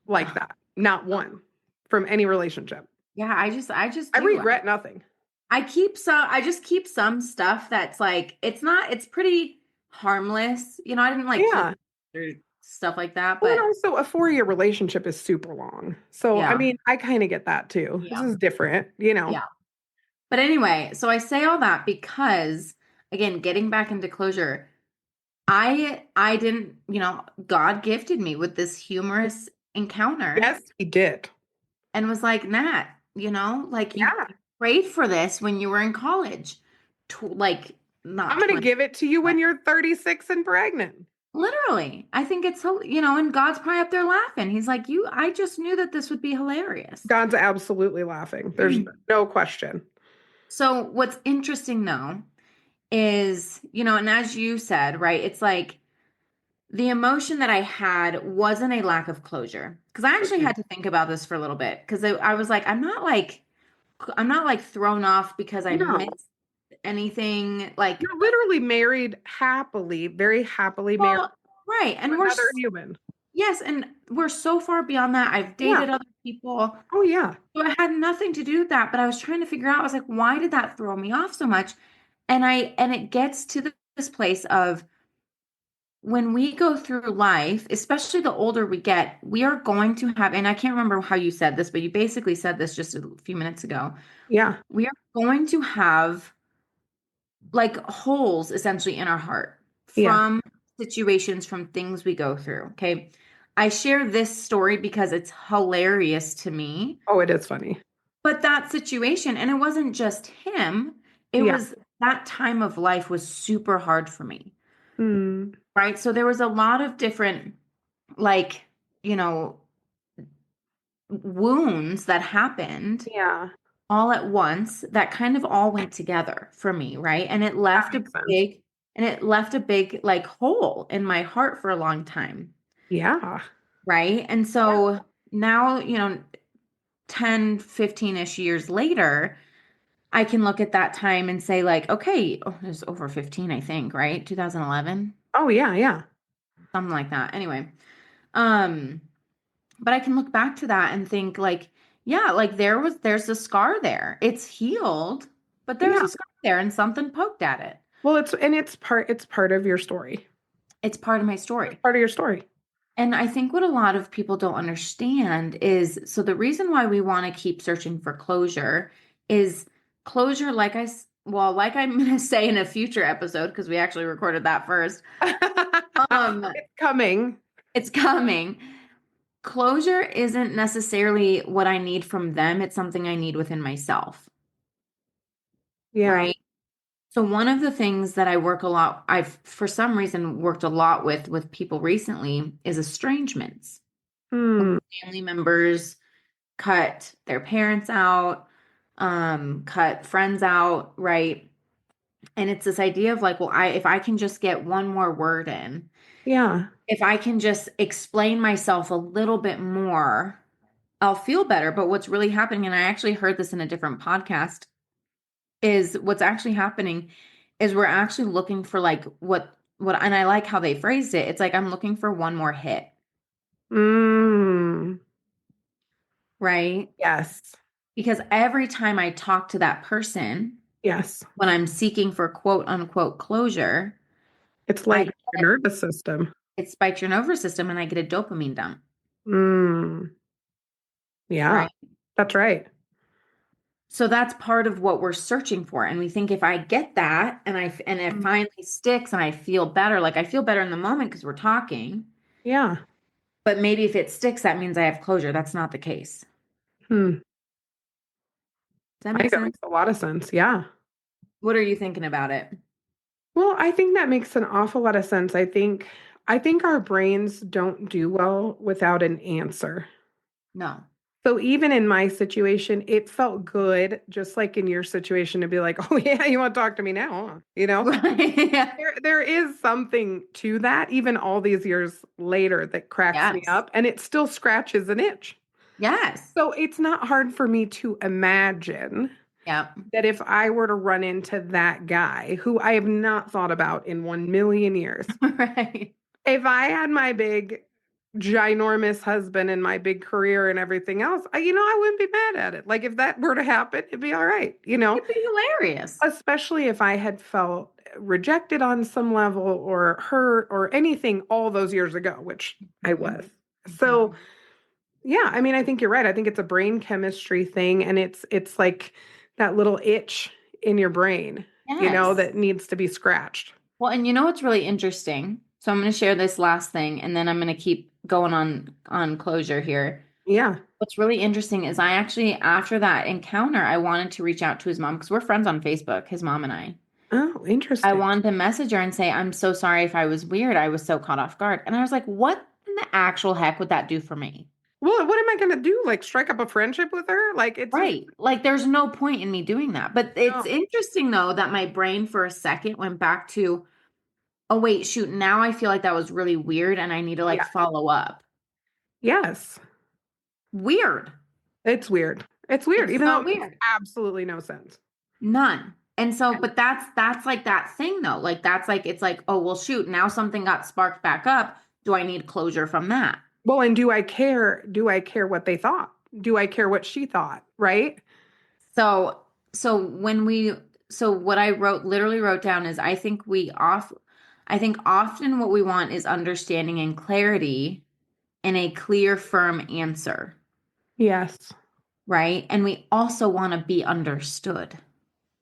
like Ugh. that. Not one from any relationship. Yeah, I just I do. regret nothing. I just keep some stuff that's like it's pretty harmless. I didn't like keep Yeah. or stuff like that, Well, and but also a 4-year relationship is super long. So, I yeah. mean, I kind of get that too. This Yeah. is different. Yeah. But anyway, so I say all that because again, getting back into closure, I didn't, God gifted me with this humorous encounter Yes, he did. and was like, Nat, like you Yeah. prayed for this when you were in college. Like not I'm going to 20, give it to you but when you're 36 and pregnant. literally. I think it's, and God's probably up there laughing. He's like, I just knew that this would be hilarious. God's absolutely laughing. There's no question. So what's interesting though is, and as you said, right, it's like the emotion that I had wasn't a lack of closure. Because I actually had to think about this for a little bit because I was like, I'm not like thrown off because I No, missed anything. Like, you're literally married happily, very happily married well, right. to And another human. yes, and we're so far beyond that. I've Yeah. dated other people. Oh, yeah. So it had nothing to do with that. But I was trying to figure out, I was like, why did that throw me off so much? And it gets to this place of when we go through life, especially the older we get, we are going to have, and I can't remember how you said this, but you basically said this just a few minutes ago. Yeah. We are going to have like holes essentially in our heart Yeah. from situations, from things we go through. Okay. I share this story because it's hilarious to me. Oh, it is funny. But that situation, and it wasn't just him, it Yeah. was that time of life was super hard for me. Mm. Right. So there was a lot of different, like, you know, wounds that happened Yeah. all at once that kind of all went together for me, right? And it That left a makes sense. big like hole in my heart for a long time, Yeah. right? And Yeah. so now, 10, 15-ish years later, I can look at that time and say like, okay, oh, it was over 15, I think, right? 2011, Oh, yeah. Yeah. something like that. Anyway, um but I can look back to that and think like, yeah, like there's a scar there. It's healed, but there's Yeah. a scar there and something poked at it. Well, it's part of your story. It's part of my It's story. part of your story. And I think what a lot of people don't understand is so the reason why we want to keep searching for closure is closure, like I'm going to say in a future episode, because we actually recorded that first. It's coming. It's coming. Closure isn't necessarily what I need from them. It's something I need within myself. Yeah. Right. So one of the things that I've for some reason worked a lot with people recently is estrangements. Hmm. Family members cut their parents out, cut friends out, right? And it's this idea of like, well, if I can just get one more word in, Yeah. if I can just explain myself a little bit more, I'll feel better. But what's really happening, and I actually heard this in a different podcast, is what's actually happening is we're actually looking for like and I like how they phrased it. It's like I'm looking for one more hit, Mm. right? Yes. Because every time I talk to that person, Yes. when I'm seeking for quote unquote closure, It's I like your nervous system. it spikes your nervous system and I get a dopamine dump. Mm. Yeah. right? That's right. So that's part of what we're searching for. And we think if I get that and it Mm. finally sticks and I feel better, like I feel better in the moment because we're talking, Yeah. but maybe if it sticks, that means I have closure. That's not the case. Hmm. Does that I make think that sense? makes a lot of sense. Yeah. What are you thinking about it? Well, I think that makes an awful lot of sense. I think our brains don't do well without an answer. No. So even in my situation, it felt good, just like in your situation, to be like, "Oh yeah, you want to talk to me now?" Huh? Right. Yeah. There is something to that, even all these years later, that cracks me Yes. up, and it still scratches an itch. Yes. So it's not hard for me to imagine Yep. that if I were to run into that guy who I have not thought about in 1 million years, Right. if I had my big, ginormous husband and my big career and everything else, I wouldn't be mad at it. Like if that were to happen, it'd be all right. It'd be hilarious. Especially if I had felt rejected on some level or hurt or anything all those years ago, which I Mhm. was. So, Mhm. yeah, I mean, I think you're right. I think it's a brain chemistry thing and it's like that little itch in your brain, Yes. that needs to be scratched. Well, and you know what's really interesting? So I'm going to share this last thing and then I'm going to keep going on closure here. Yeah. What's really interesting is I actually after that encounter I wanted to reach out to his mom because we're friends on Facebook, his mom and I. Oh, I interesting. wanted to message her and say, I'm so sorry if I was weird. I was so caught off guard. And I was like, what in the actual heck would that do for me? Well, what am I going to do? Like strike up a friendship with her? Like it's just Right. Like there's no point in me doing that. But it's no. interesting though that my brain for a second went back to, oh wait, shoot, now I feel like that was really weird and I need to like Yeah. follow up. Yes. Weird. It's weird. It's weird, It's even though so it makes weird. absolutely no sense. None. And so, but that's like that thing though. Like that's like it's like, oh well shoot, now something got sparked back up. Do I need closure from that? Well, and do I care? Do I care what they thought? Do I care what she thought? Right? So so when we so what I literally wrote down is I think often what we want is understanding and clarity and a clear, firm answer, Yes. right? And we also want to be understood.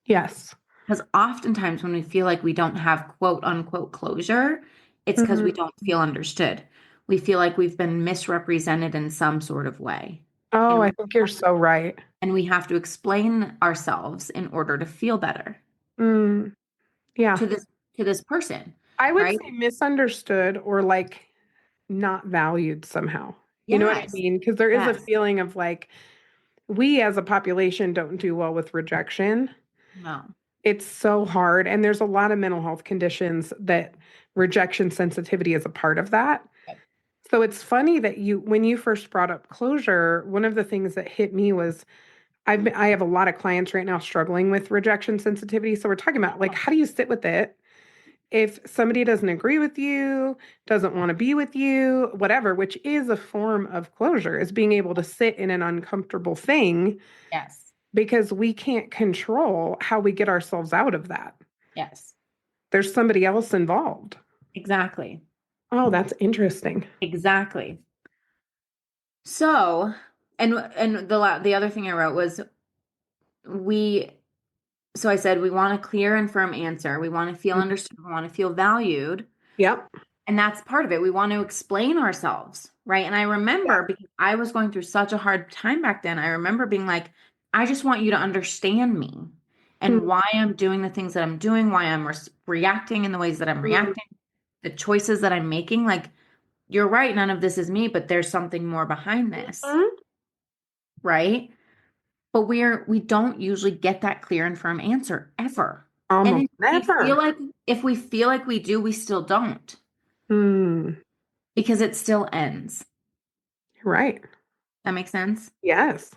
Yes. Because oftentimes when we feel like we don't have quote unquote closure, it's because we Mhm. don't feel understood. We feel like we've been misrepresented in some sort of way. Oh, And I think you're so right. we have to explain ourselves in order to feel better Mm, yeah. to this person, I would right? say misunderstood or like not valued somehow. You know what I Yes. mean? Because there is a Yes. feeling of like we as a population don't do well with rejection. No. It's so hard. And there's a lot of mental health conditions that rejection sensitivity is a part of that. Yep. So it's funny that when you first brought up closure, one of the things that hit me was I have a lot of clients right now struggling with rejection sensitivity. So we're talking about like, how do you sit with it if somebody doesn't agree with you, doesn't want to be with you, whatever, which is a form of closure, is being able to sit in an uncomfortable thing Yes. because we can't control how we get ourselves out of that. Yes. There's somebody else involved. Exactly. Oh, that's interesting. Exactly. So, and the other thing I wrote was we so I said we want a clear and firm answer. We want to feel Mm. understood, we want to feel valued, Yep. and that's part of it. We want to explain ourselves, right? And I Yeah. remember because I was going through such a hard time back then, I remember being like, I just want you to understand me and Mm, why I'm doing the things that I'm doing, why I'm reacting in the ways that I'm mm, reacting, the choices that I'm making. Like, you're right, none of this is me, but there's something more behind this, mhm. right? But we don't usually get that clear and firm answer ever. And Almost never. if we feel like we do, we still don't Hmm. because it still ends. Right. That makes sense? Yes.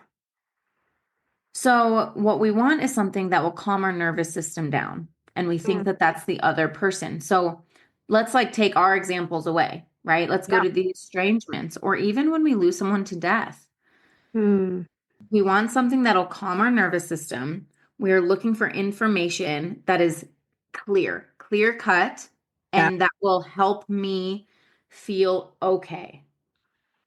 So what we want is something that will calm our nervous system down. And we think Mm, that that's the other person. So let's like take our examples away, right? Let's go yeah. to the estrangements or even when we lose someone to death. Hmm. We want something that'll calm our nervous system. We're looking for information that is clear cut, Yeah. and that will help me feel okay.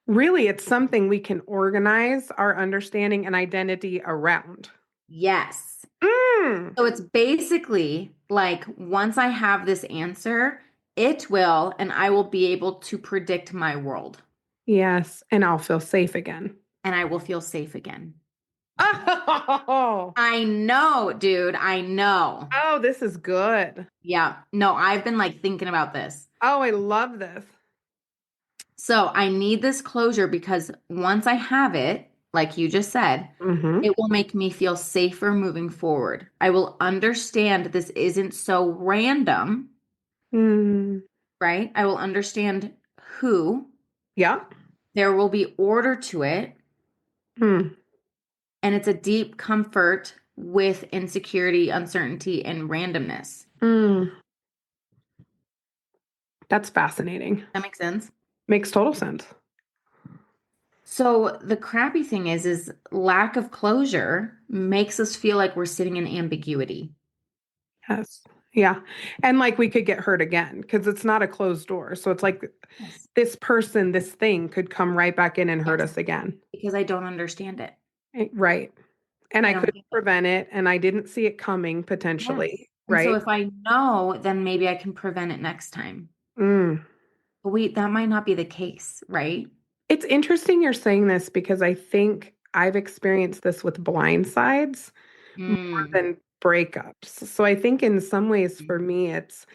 Really, it's something we can organize our understanding and identity around. Yes. Mm. So it's basically like once I have this answer, it will, and I will be able to predict my world Yes, and I'll feel safe again. and I will feel safe again. Oh, I know, dude. I know. oh, this is good. Yeah. No, I've been like thinking about this. Oh, I love this. So I need this closure because once I have it, like you just said, Mm-hmm. it will make me feel safer moving forward. I will understand this isn't so random, Mm. right? I will understand who, Yeah. there will be order to it, Mm. and it's a deep comfort with insecurity, uncertainty, and randomness. Mm. That's fascinating. That makes sense. Makes total sense. So the crappy thing is lack of closure makes us feel like we're sitting in ambiguity. Yes. Yeah. And like we could get hurt again because it's not a closed door. So it's like Yes. this person, this thing could come right back in and hurt Yes. us again. Because I don't understand it. Right. And I I don't couldn't get it. prevent it and I didn't see it coming Yes. potentially. And so Right. if I know, then maybe I can prevent it next time. Mm. But that might not be the case, right? It's interesting you're saying this because I think I've experienced this with blind sides more Mm. than breakups. So I think in some ways for me, it's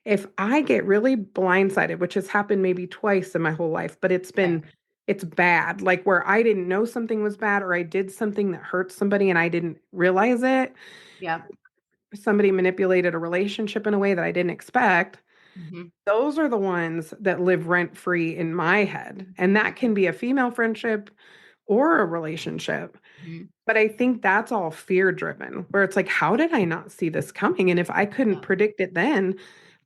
if I get really blindsided, which has happened maybe twice in my whole life, but Okay. it's bad, like where I didn't know something was bad or I did something that hurt somebody and I didn't realize it. Yeah. Somebody manipulated a relationship in a way that I didn't expect. Hmm. Those are the ones that live rent free in my head. And that can be a female friendship or a relationship. Hmm. But I think that's all fear driven, where it's like, how did I not see this coming? And if I couldn't Yeah. predict it then,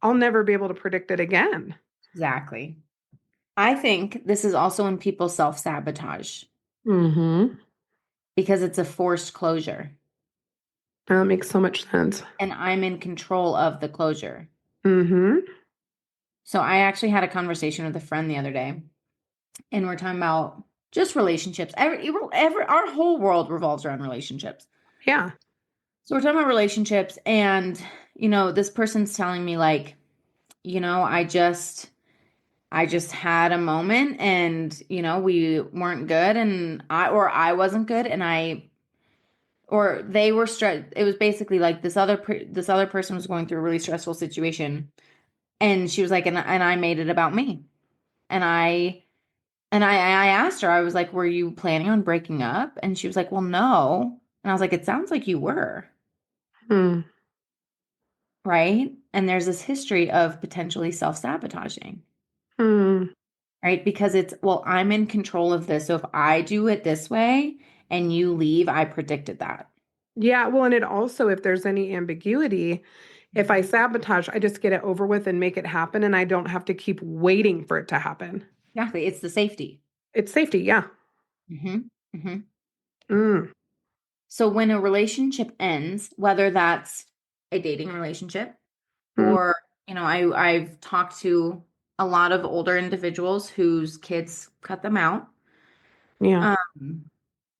I'll never be able to predict it again. Exactly. I think this is also when people self-sabotage Mm-hmm. because it's a forced closure That makes so much sense. and I'm in control of the closure. Mm-hmm. So I actually had a conversation with a friend the other day and we're talking about just relationships. Our whole world revolves around relationships. Yeah. So we're talking about relationships and this person's telling me like, I just had a moment and we weren't good and I wasn't good and or they were stressed. It was basically like this other person was going through a really stressful situation and she was like and I made it about me. And I asked her, I was like, "Were you planning on breaking up?" And she was like, "Well, no." And I was like, "It sounds like you were." Mm. Right? And there's this history of potentially self-sabotaging, Mm. right? Because well, I'm in control of this. So if I do it this way and you leave, I predicted that. Yeah. Well, and it also, if there's any ambiguity, if I sabotage, I just get it over with and make it happen, and I don't have to keep waiting for it to happen. Exactly. It's the safety. It's safety. Yeah. Hmm. Hmm. Mm. So when a relationship ends, whether that's a dating relationship Mm. or, I've talked to a lot of older individuals whose kids cut them out. Yeah. Um,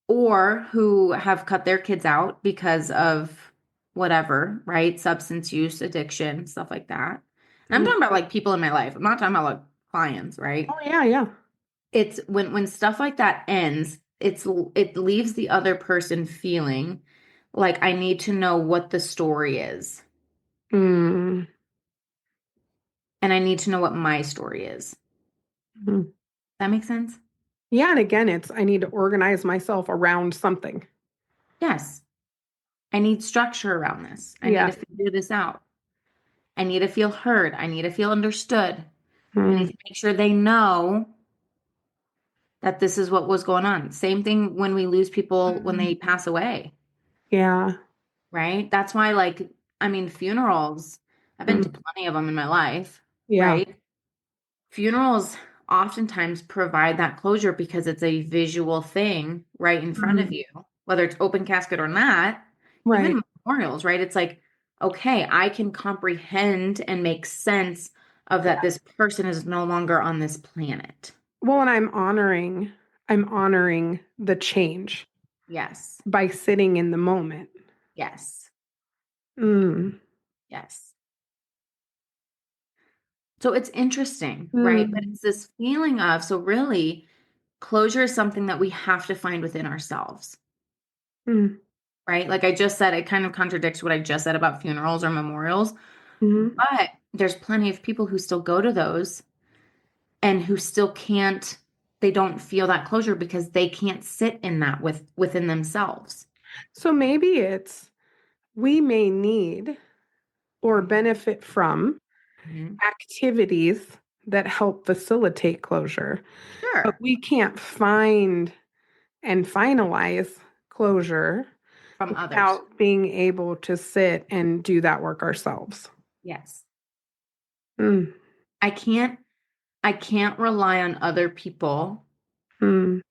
or who have cut their kids out because of whatever, right? Substance use, addiction, stuff like that. And I'm Mm. talking about like people in my life. I'm not talking about like clients, right? Oh, yeah. Yeah. It's when stuff like that ends, it leaves the other person feeling like I need to know what the story is. Mm. And I need to know what my story is. Mm. That makes sense? Yeah. And again, it's I need to organize myself around something. Yes. I need structure around this. I need to Yes. figure this out. I need to feel heard. I need to feel understood. I need Mm. to make sure they know that this is what was going on. Same thing when we lose people when they pass away, Yeah. right? That's why, like, I mean, funerals, I've been to Mm. plenty of them in my life, Yeah. right? Funerals oftentimes provide that closure because it's a visual thing right in front of Mm. you, whether it's open casket or not, Right. even memorials, right? It's like, okay, I can comprehend and make sense of that this person is no longer on this planet. Well, and I'm honoring the change Yes. by sitting in the moment. Yes. Mm. Yes. So it's interesting, right? But Mm. it's this feeling of, so really, closure is something that we have to find within ourselves, Mm. right? Like I just said, it kind of contradicts what I just said about funerals or memorials, Mhm. but there's plenty of people who still go to those and who still can't, they don't feel that closure because they can't sit in that within themselves. So maybe it's we may need or benefit from Mhm. activities that help facilitate closure, but Sure. we can't find and finalize closure From others. without being able to sit and do that work ourselves. Yes. Mm. I can't I can't rely on other people Mm.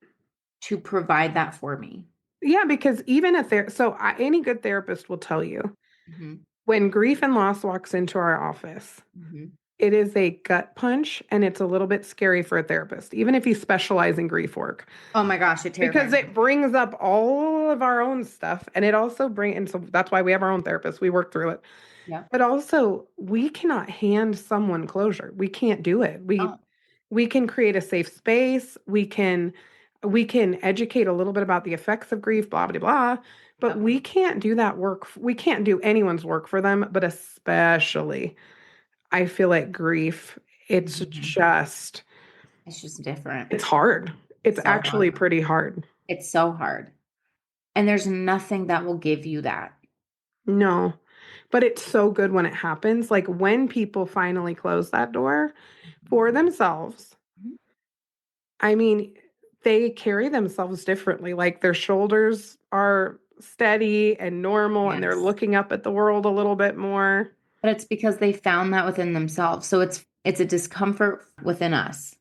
to provide that for me. Yeah, because even a any good therapist will tell you Mhm. when grief and loss walks into our office, Mhm. it is a gut punch and it's a little bit scary for a therapist, even if you specialize in grief work, Oh my gosh, it because terrifies me. it brings up all of our own stuff and it also and so that's why we have our own therapist. We work through it. Yeah. But also, we cannot hand someone closure. We can't do it. Oh, We can create a safe space. We can educate a little bit about the effects of grief, blah blah blah, but yep. we can't do that work. We can't do anyone's work for them, but especially I feel like grief, it's Mhm. just It's just different. it's hard. It's It's so actually hard. pretty hard. It's so hard. And there's nothing that will give you that. No. But it's so good when it happens. Like when people finally close that door for themselves. Mhm. I mean, they carry themselves differently. Like their shoulders are steady and normal and they're Yes. looking up at the world a little bit more. But it's because they found that within themselves. So it's a discomfort within us,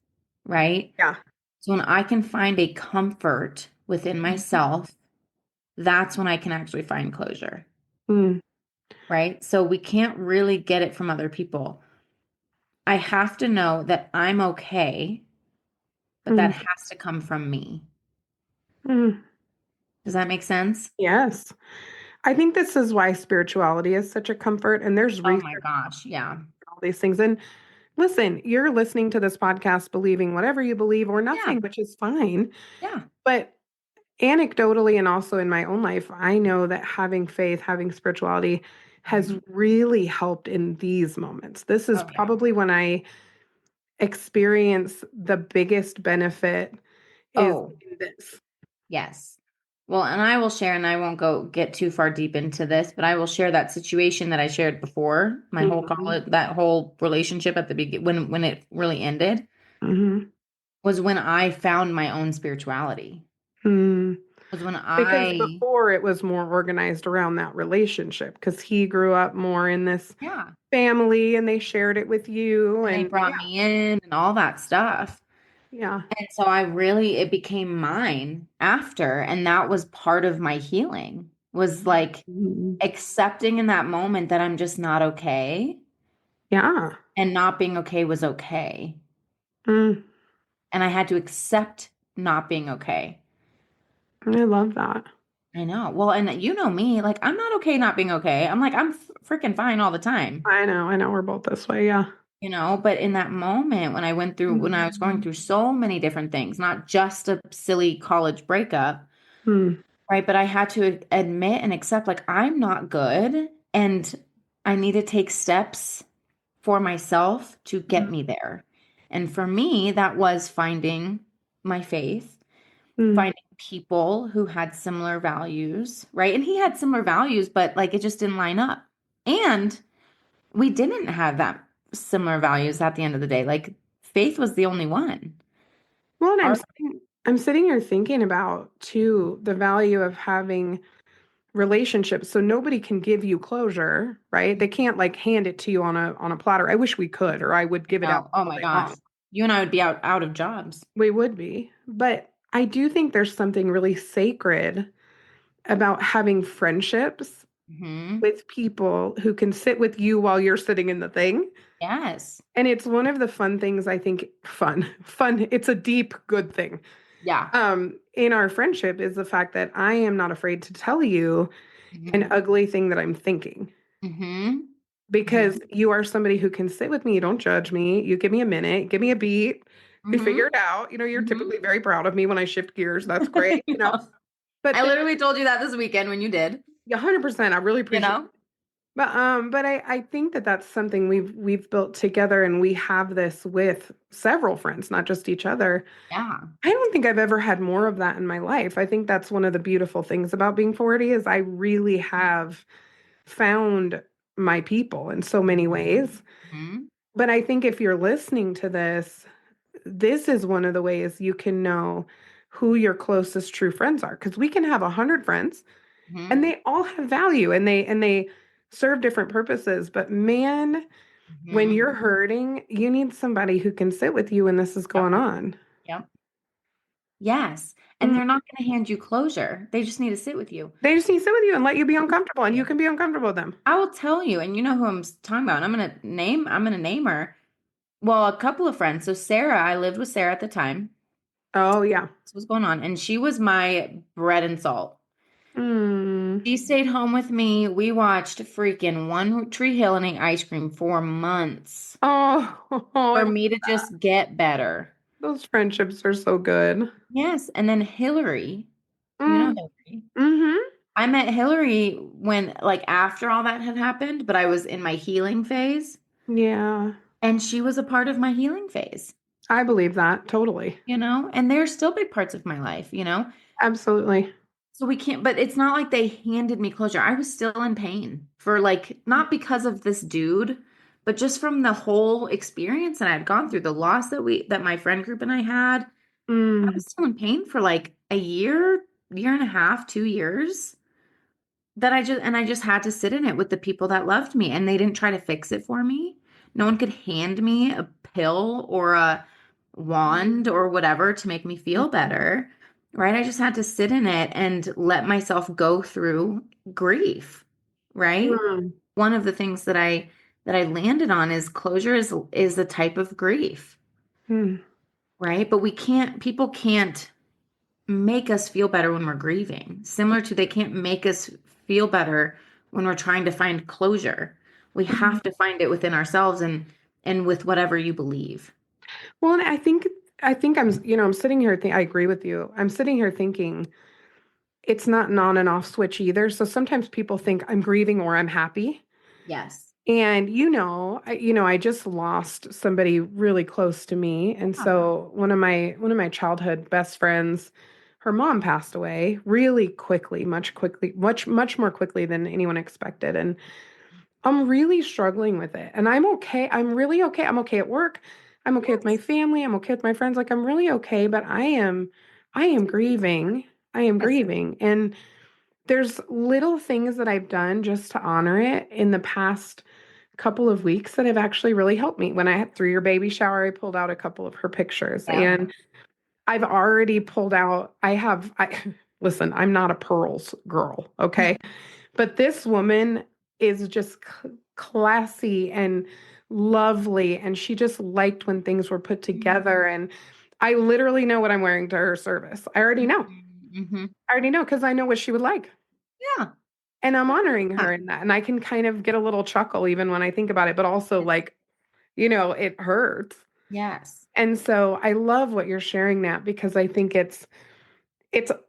right? Yeah. So when I can find a comfort within myself, that's when I can actually find closure, Mm, right? So we can't really get it from other people. I have to know that I'm okay, but that mm, has to come from me. mm. Does that make sense? Yes. I think this is why spirituality is such a comfort. And there's Oh research my gosh. Yeah. on all these things. And listen, you're listening to this podcast believing whatever you believe or Yeah. nothing, which is fine. Yeah. But anecdotally and also in my own life, I know that having faith, having spirituality has Mhm. really helped in these moments. This is Oh yeah. probably when I experience the biggest benefit is Oh, in this. yes. Well, and I will share, and I won't go get too far deep into this, but I will share that situation that I shared before, my whole Mhm, college, that whole relationship at the beginning, when it really ended, mhm, was when I found my own spirituality. mm. Was when Because I, before it was more organized around that relationship because he grew up more in this yeah, family and they shared it with you and they and brought me in and all that stuff. yeah. And so it became mine after, and that was part of my healing, was like Mhm. accepting in that moment that I'm just not okay, Yeah. and not being okay was okay. Mm, And I had to accept not being okay. I love that. I know. Well, and you know me, like I'm not okay not being okay. I'm like I'm freaking fine all the time. I know we're both this way, yeah. But in that moment when I was going Mhm. through so many different things, not just a silly college breakup, Mm, right? But I had to admit and accept like I'm not good and I need to take steps for myself to get me there. And for me, that was finding my faith, mm. finding people who had similar values, right? And he had similar values, but like it just didn't line up. And we didn't have that similar values at the end of the day. Like faith was the only one. Well, and Our I'm sitting here thinking about too the value of having relationships. So nobody can give you closure, right? They can't like hand it to you on a platter. I wish we could, or I would give it out no, oh all my day gosh. long. You and I would be out of jobs. We would be. But I do think there's something really sacred about having friendships Hmm. with people who can sit with you while you're sitting in the thing. Yes. And it's one of the fun things I think fun. It's a deep, good thing. Yeah. In our friendship is the fact that I am not afraid to tell you an Mhm. ugly thing that I'm thinking Mhm. because Mhm. you are somebody who can sit with me. You don't judge me. You give me a minute, give me a beat. We figure Mhm. it out. You're Mhm. typically very proud of me when I shift gears. That's great. No. But I literally told you that this weekend when you did, 100%, I really you appreciate it. know? But I think that that's something we've built together, and we have this with several friends, not just each other. Yeah. I don't think I've ever had more of that in my life. I think that's one of the beautiful things about being 40 is I really have found my people in so many ways. Mhm. But I think if you're listening to this, this is one of the ways you can know who your closest true friends are. Because we can have 100 friends and Mhm. they all have value and they serve different purposes. But man, when Mhm. you're hurting, you need somebody who can sit with you when this is Yep. going on. Yep. Yes. And Mm. they're not going to hand you closure. They just need to sit with you. They just need to sit with you and let you be uncomfortable, and you can be uncomfortable with them. I will tell you, and you know who talking about. And I'm gonna name her. Well, a couple of friends. So Sarah, I lived with Sarah at the time. Oh, yeah. This was going on, and she was my bread and salt. Mm. She stayed home with me. We watched freaking One Tree Hill and ate ice cream for months Oh, I for love me to that. just get better. Those friendships are so good. Yes. And then Hillary, you know Mm. Hillary. Mhm. I met Hillary when, like, after all that had happened, but I was in my healing phase, Yeah. and she was a part of my healing phase, I believe that totally. and they're still big parts of my life. Absolutely. So we can't, but it's not like they handed me closure. I was still in pain for, like, not because of this dude, but just from the whole experience that I'd gone through, the loss that my friend group and I had. I Mm. was still in pain for like a year and a half, 2 years. I just had to sit in it with the people that loved me, and they didn't try to fix it for me. No one could hand me a pill or a wand or whatever to make me feel better, right? I just had to sit in it and let myself go through grief, right? Mm. One of the things that I landed on is closure is a type of grief, Mm. right? But people can't make us feel better when we're grieving. Similar to, they can't make us feel better when we're trying to find closure. We Mm. have to find it within ourselves and with whatever you believe. Well, and I think I'm sitting here I agree with you. I'm sitting here thinking it's not an on and off switch either. So sometimes people think I'm grieving or I'm happy. Yes. And I just lost somebody really close to me. And Yeah. so one of my childhood best friends, her mom passed away really quickly, much more quickly than anyone expected. And I'm really struggling with it. And I'm okay. I'm really okay. I'm okay at work. I'm okay with my Yes. family. I'm okay with my friends. Like I'm really okay, but I am grieving. I am Yes. grieving. And there's little things that I've done just to honor it in the past couple of weeks that have actually really helped me. When I had through your baby shower, I pulled out a couple of her pictures, Yeah. and I've already pulled out I listen, I'm not a pearls girl, okay? But this woman is just classy and lovely, and she just liked when things were put together, and I literally know what I'm wearing to her service. I already know. Mm-hmm. I already know because I know what she would like. Yeah. And I'm honoring Yeah. her in that. And I can kind of get a little chuckle even when I think about it, but also like, it hurts. Yes. And so I love what you're sharing, Nat, because I think it's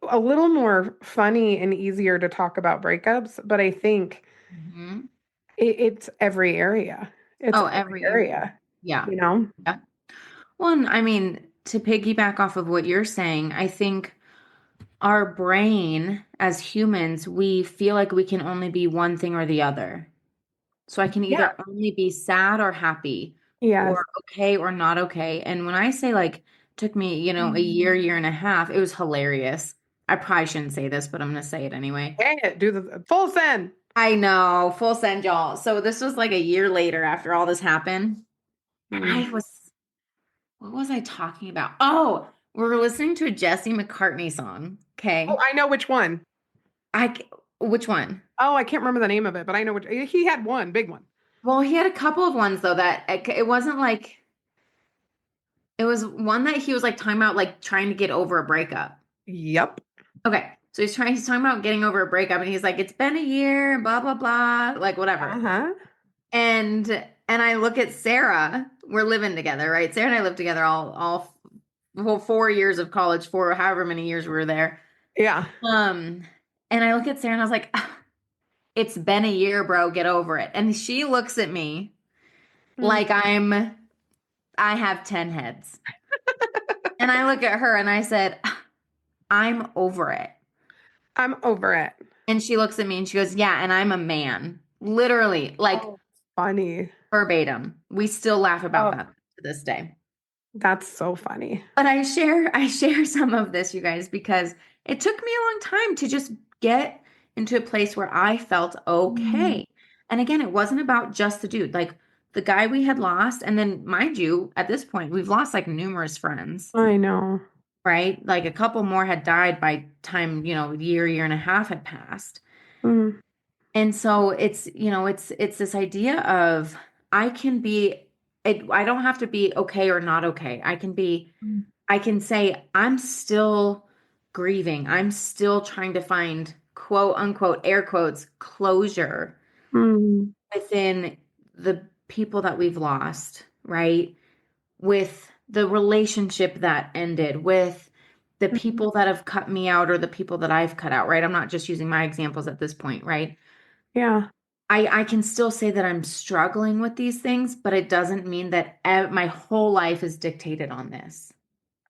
a little more funny and easier to talk about breakups, but I think Mm-hmm. it's every area. It's Oh, every every area. area, Yeah. you know? Yeah. Well, and I mean, to piggyback off of what you're saying, I think our brain as humans, we feel like we can only be one thing or the other. So I can Yeah. either only be sad or happy Yes. or okay or not okay. And when I say, like, took me, a year and a half, it was hilarious. I probably shouldn't say this, but I'm going to say it anyway. Dang it, do the full send. I know, full send, y'all. So this was like a year later after all this happened. And Mm. what was I talking about? Oh, we were listening to a Jesse McCartney song. Oh, Okay. I know which one. I, which one? Oh, I can't remember the name of it, but I know which he had one big one. Well, he had a couple of ones though that it wasn't like it was one that he was like talking about like trying to get over a breakup. Yep. Okay. So he's talking about getting over a breakup and he's like, it's been a year, blah, blah, blah, like whatever. Uh-huh. And I look at Sarah, we're living together, right? Sarah and I lived together well, 4 years of college, for however many years we were there. Yeah. Um, and I look at Sarah and I was like, "Ah, it's been a year, bro, get over it." And she looks at me Mm. like I have 10 heads. And I look at her and I said, I'm over it. I'm over it. And she looks at me and she goes, yeah, and I'm a man. Literally, like Oh, funny. verbatim. We still laugh about Oh, that to this day. that's so funny. But I share some of this, you guys, because it took me a long time to just get into a place where I felt Mm. okay. And again, it wasn't about just the dude, like the guy we had lost. And then, mind you, at this point, we've lost like numerous friends, I know. right? Like a couple more had died by time, year and a half had passed. Mm. And so it's this idea of I can be I don't have to be okay or not okay. I can say I'm still grieving. I'm still trying to find quote unquote air quotes closure Mm. within the people that we've lost, right? With the relationship that ended, with the Mm. people that have cut me out or the people that I've cut out, right? I'm not just using my examples at this point, right? Yeah, I can still say that I'm struggling with these things, but it doesn't mean that my whole life is dictated on this.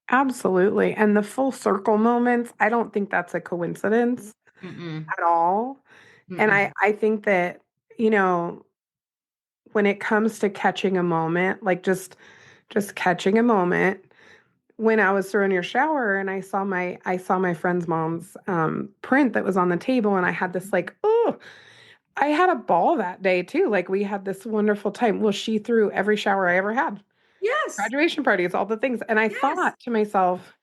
absolutely. And the full circle moments, I don't think that's a coincidence Mm-mm, at all. And mm-mm. I think that, you know, when it comes to catching a moment, like just catching a moment, when I was throwing your shower and I saw my friend's mom's print that was on the table and I had this like, oh, I had a ball that day too. Like we had this wonderful time. Well, she threw every shower I ever had. Yes, Graduation parties, all the things. And I yes. thought to myself,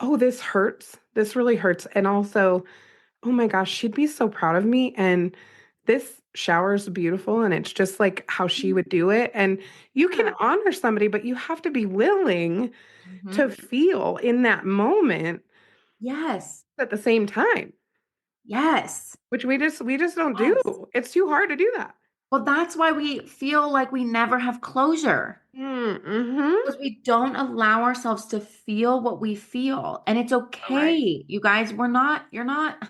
oh, this hurts. This really hurts. And also, oh my gosh, she'd be so proud of me. And this shower's beautiful. And it's just like how she would do it. And you can Yeah. honor somebody, but you have to be willing to Hmm. feel in that moment Yes, at the same time, yes, which we just don't do. yes. It's too hard to do that. Well, that's why we feel like we never have closure Mm-hmm. because we don't allow ourselves to feel what we feel. And it's okay. Correct. You guys, you're not,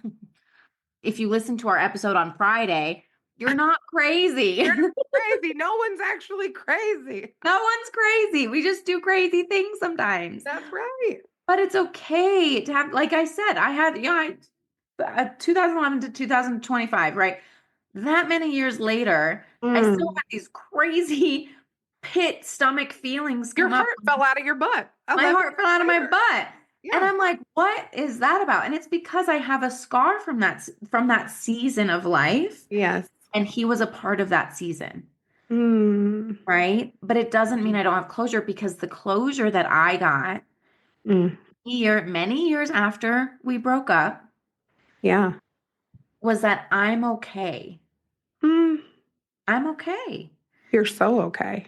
if you listen to our episode on Friday, you're not crazy. You're not crazy. No one's actually crazy. No one's crazy. We just do crazy things sometimes. That's right. But it's okay to have, like I said, I had, 2011 to 2025, right? That many years later, I still Mm. had these crazy pit stomach feelings Your come up. heart fell out of your butt My 11 heart fell out of years my later. butt. And Yeah. I'm like, what is that about? And it's because I have a scar from that season of life. Yes. And he was a part of that season. Mm. Right? But it doesn't mean I don't have closure because the closure that I got Mm. many years after we broke up Yeah. was that I'm okay. Mm. I'm okay. You're so okay.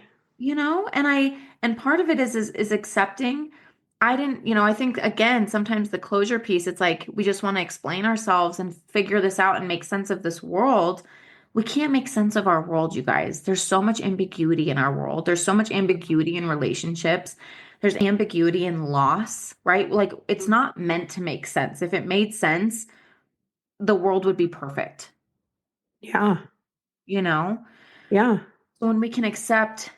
And part of it is accepting. I didn't, I think again, sometimes the closure piece, it's like we just want to explain ourselves and figure this out and make sense of this world. We can't make sense of our world, you guys. There's so much ambiguity in our world. There's so much ambiguity in relationships. There's ambiguity in loss, right? Like it's not meant to make sense. If it made sense, the world would be perfect, Yeah. you know? Yeah. So when we can accept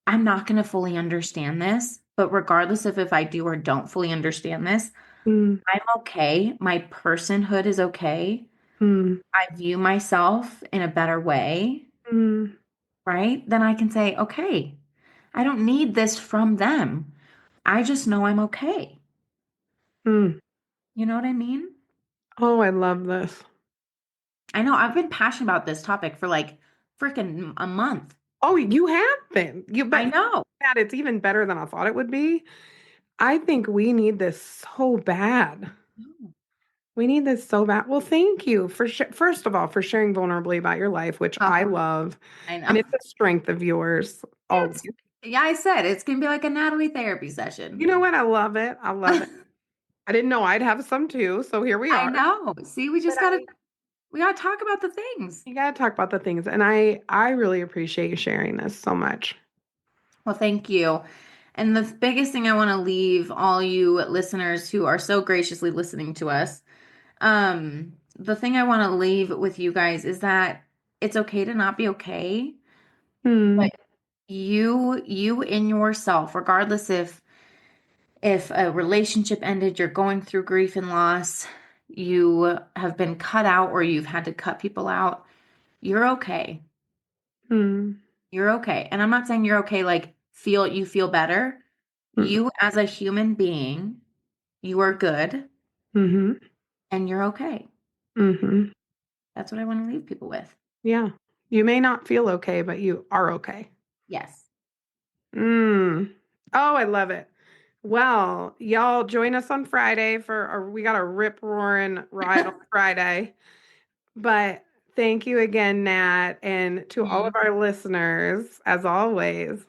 I'm not going to fully understand this, but regardless of if I do or don't fully understand this, Mm. I'm okay. My personhood is okay. Mm. I view myself in a better way, Mm. right? Then I can say, okay, I don't need this from them. I just know I'm okay. Mm. You know what I mean? Oh, I love this. I know I've been passionate about this topic for like freaking a month. Oh, you have been. You I bet know. that it's even better than I thought it would be. I think we need this so bad. We need this so bad. Well, thank you for first of all for sharing vulnerably about your life, which Oh, I love, I and know. it's a strength of yours always. It's, yeah, I said it's gonna be like a Natalie therapy You session. know what? I love it. I love it. I didn't know I'd have some too, so here we I are. know. See, But we gotta talk about the things. you gotta talk about the things, and I really appreciate you sharing this so much. Well, thank you. And the biggest thing I want to leave all you listeners who are so graciously listening to us, the thing I want to leave with you guys is that it's okay to not be okay, Hmm. but you in yourself, regardless if a relationship ended, you're going through grief and loss, you have been cut out or you've had to cut people out, you're okay. Hmm. You're okay. And I'm not saying you're okay, like you feel better. Hmm. You as a human being, you are good Hmm. and you're okay. Hmm. That's what I want to leave people with. Yeah. You may not feel okay, but you are okay. Yes. Mm. Oh, I love it. Well, y'all join us on Friday we got a rip roaring ride on Friday. But thank you again, Nat, and to all of Mhm. our listeners, as always.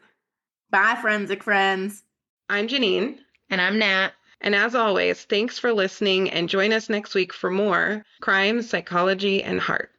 Bye, forensic friends. I'm Jeannine. And I'm Nat. And as always, thanks for listening and join us next week for more crime, psychology, and heart.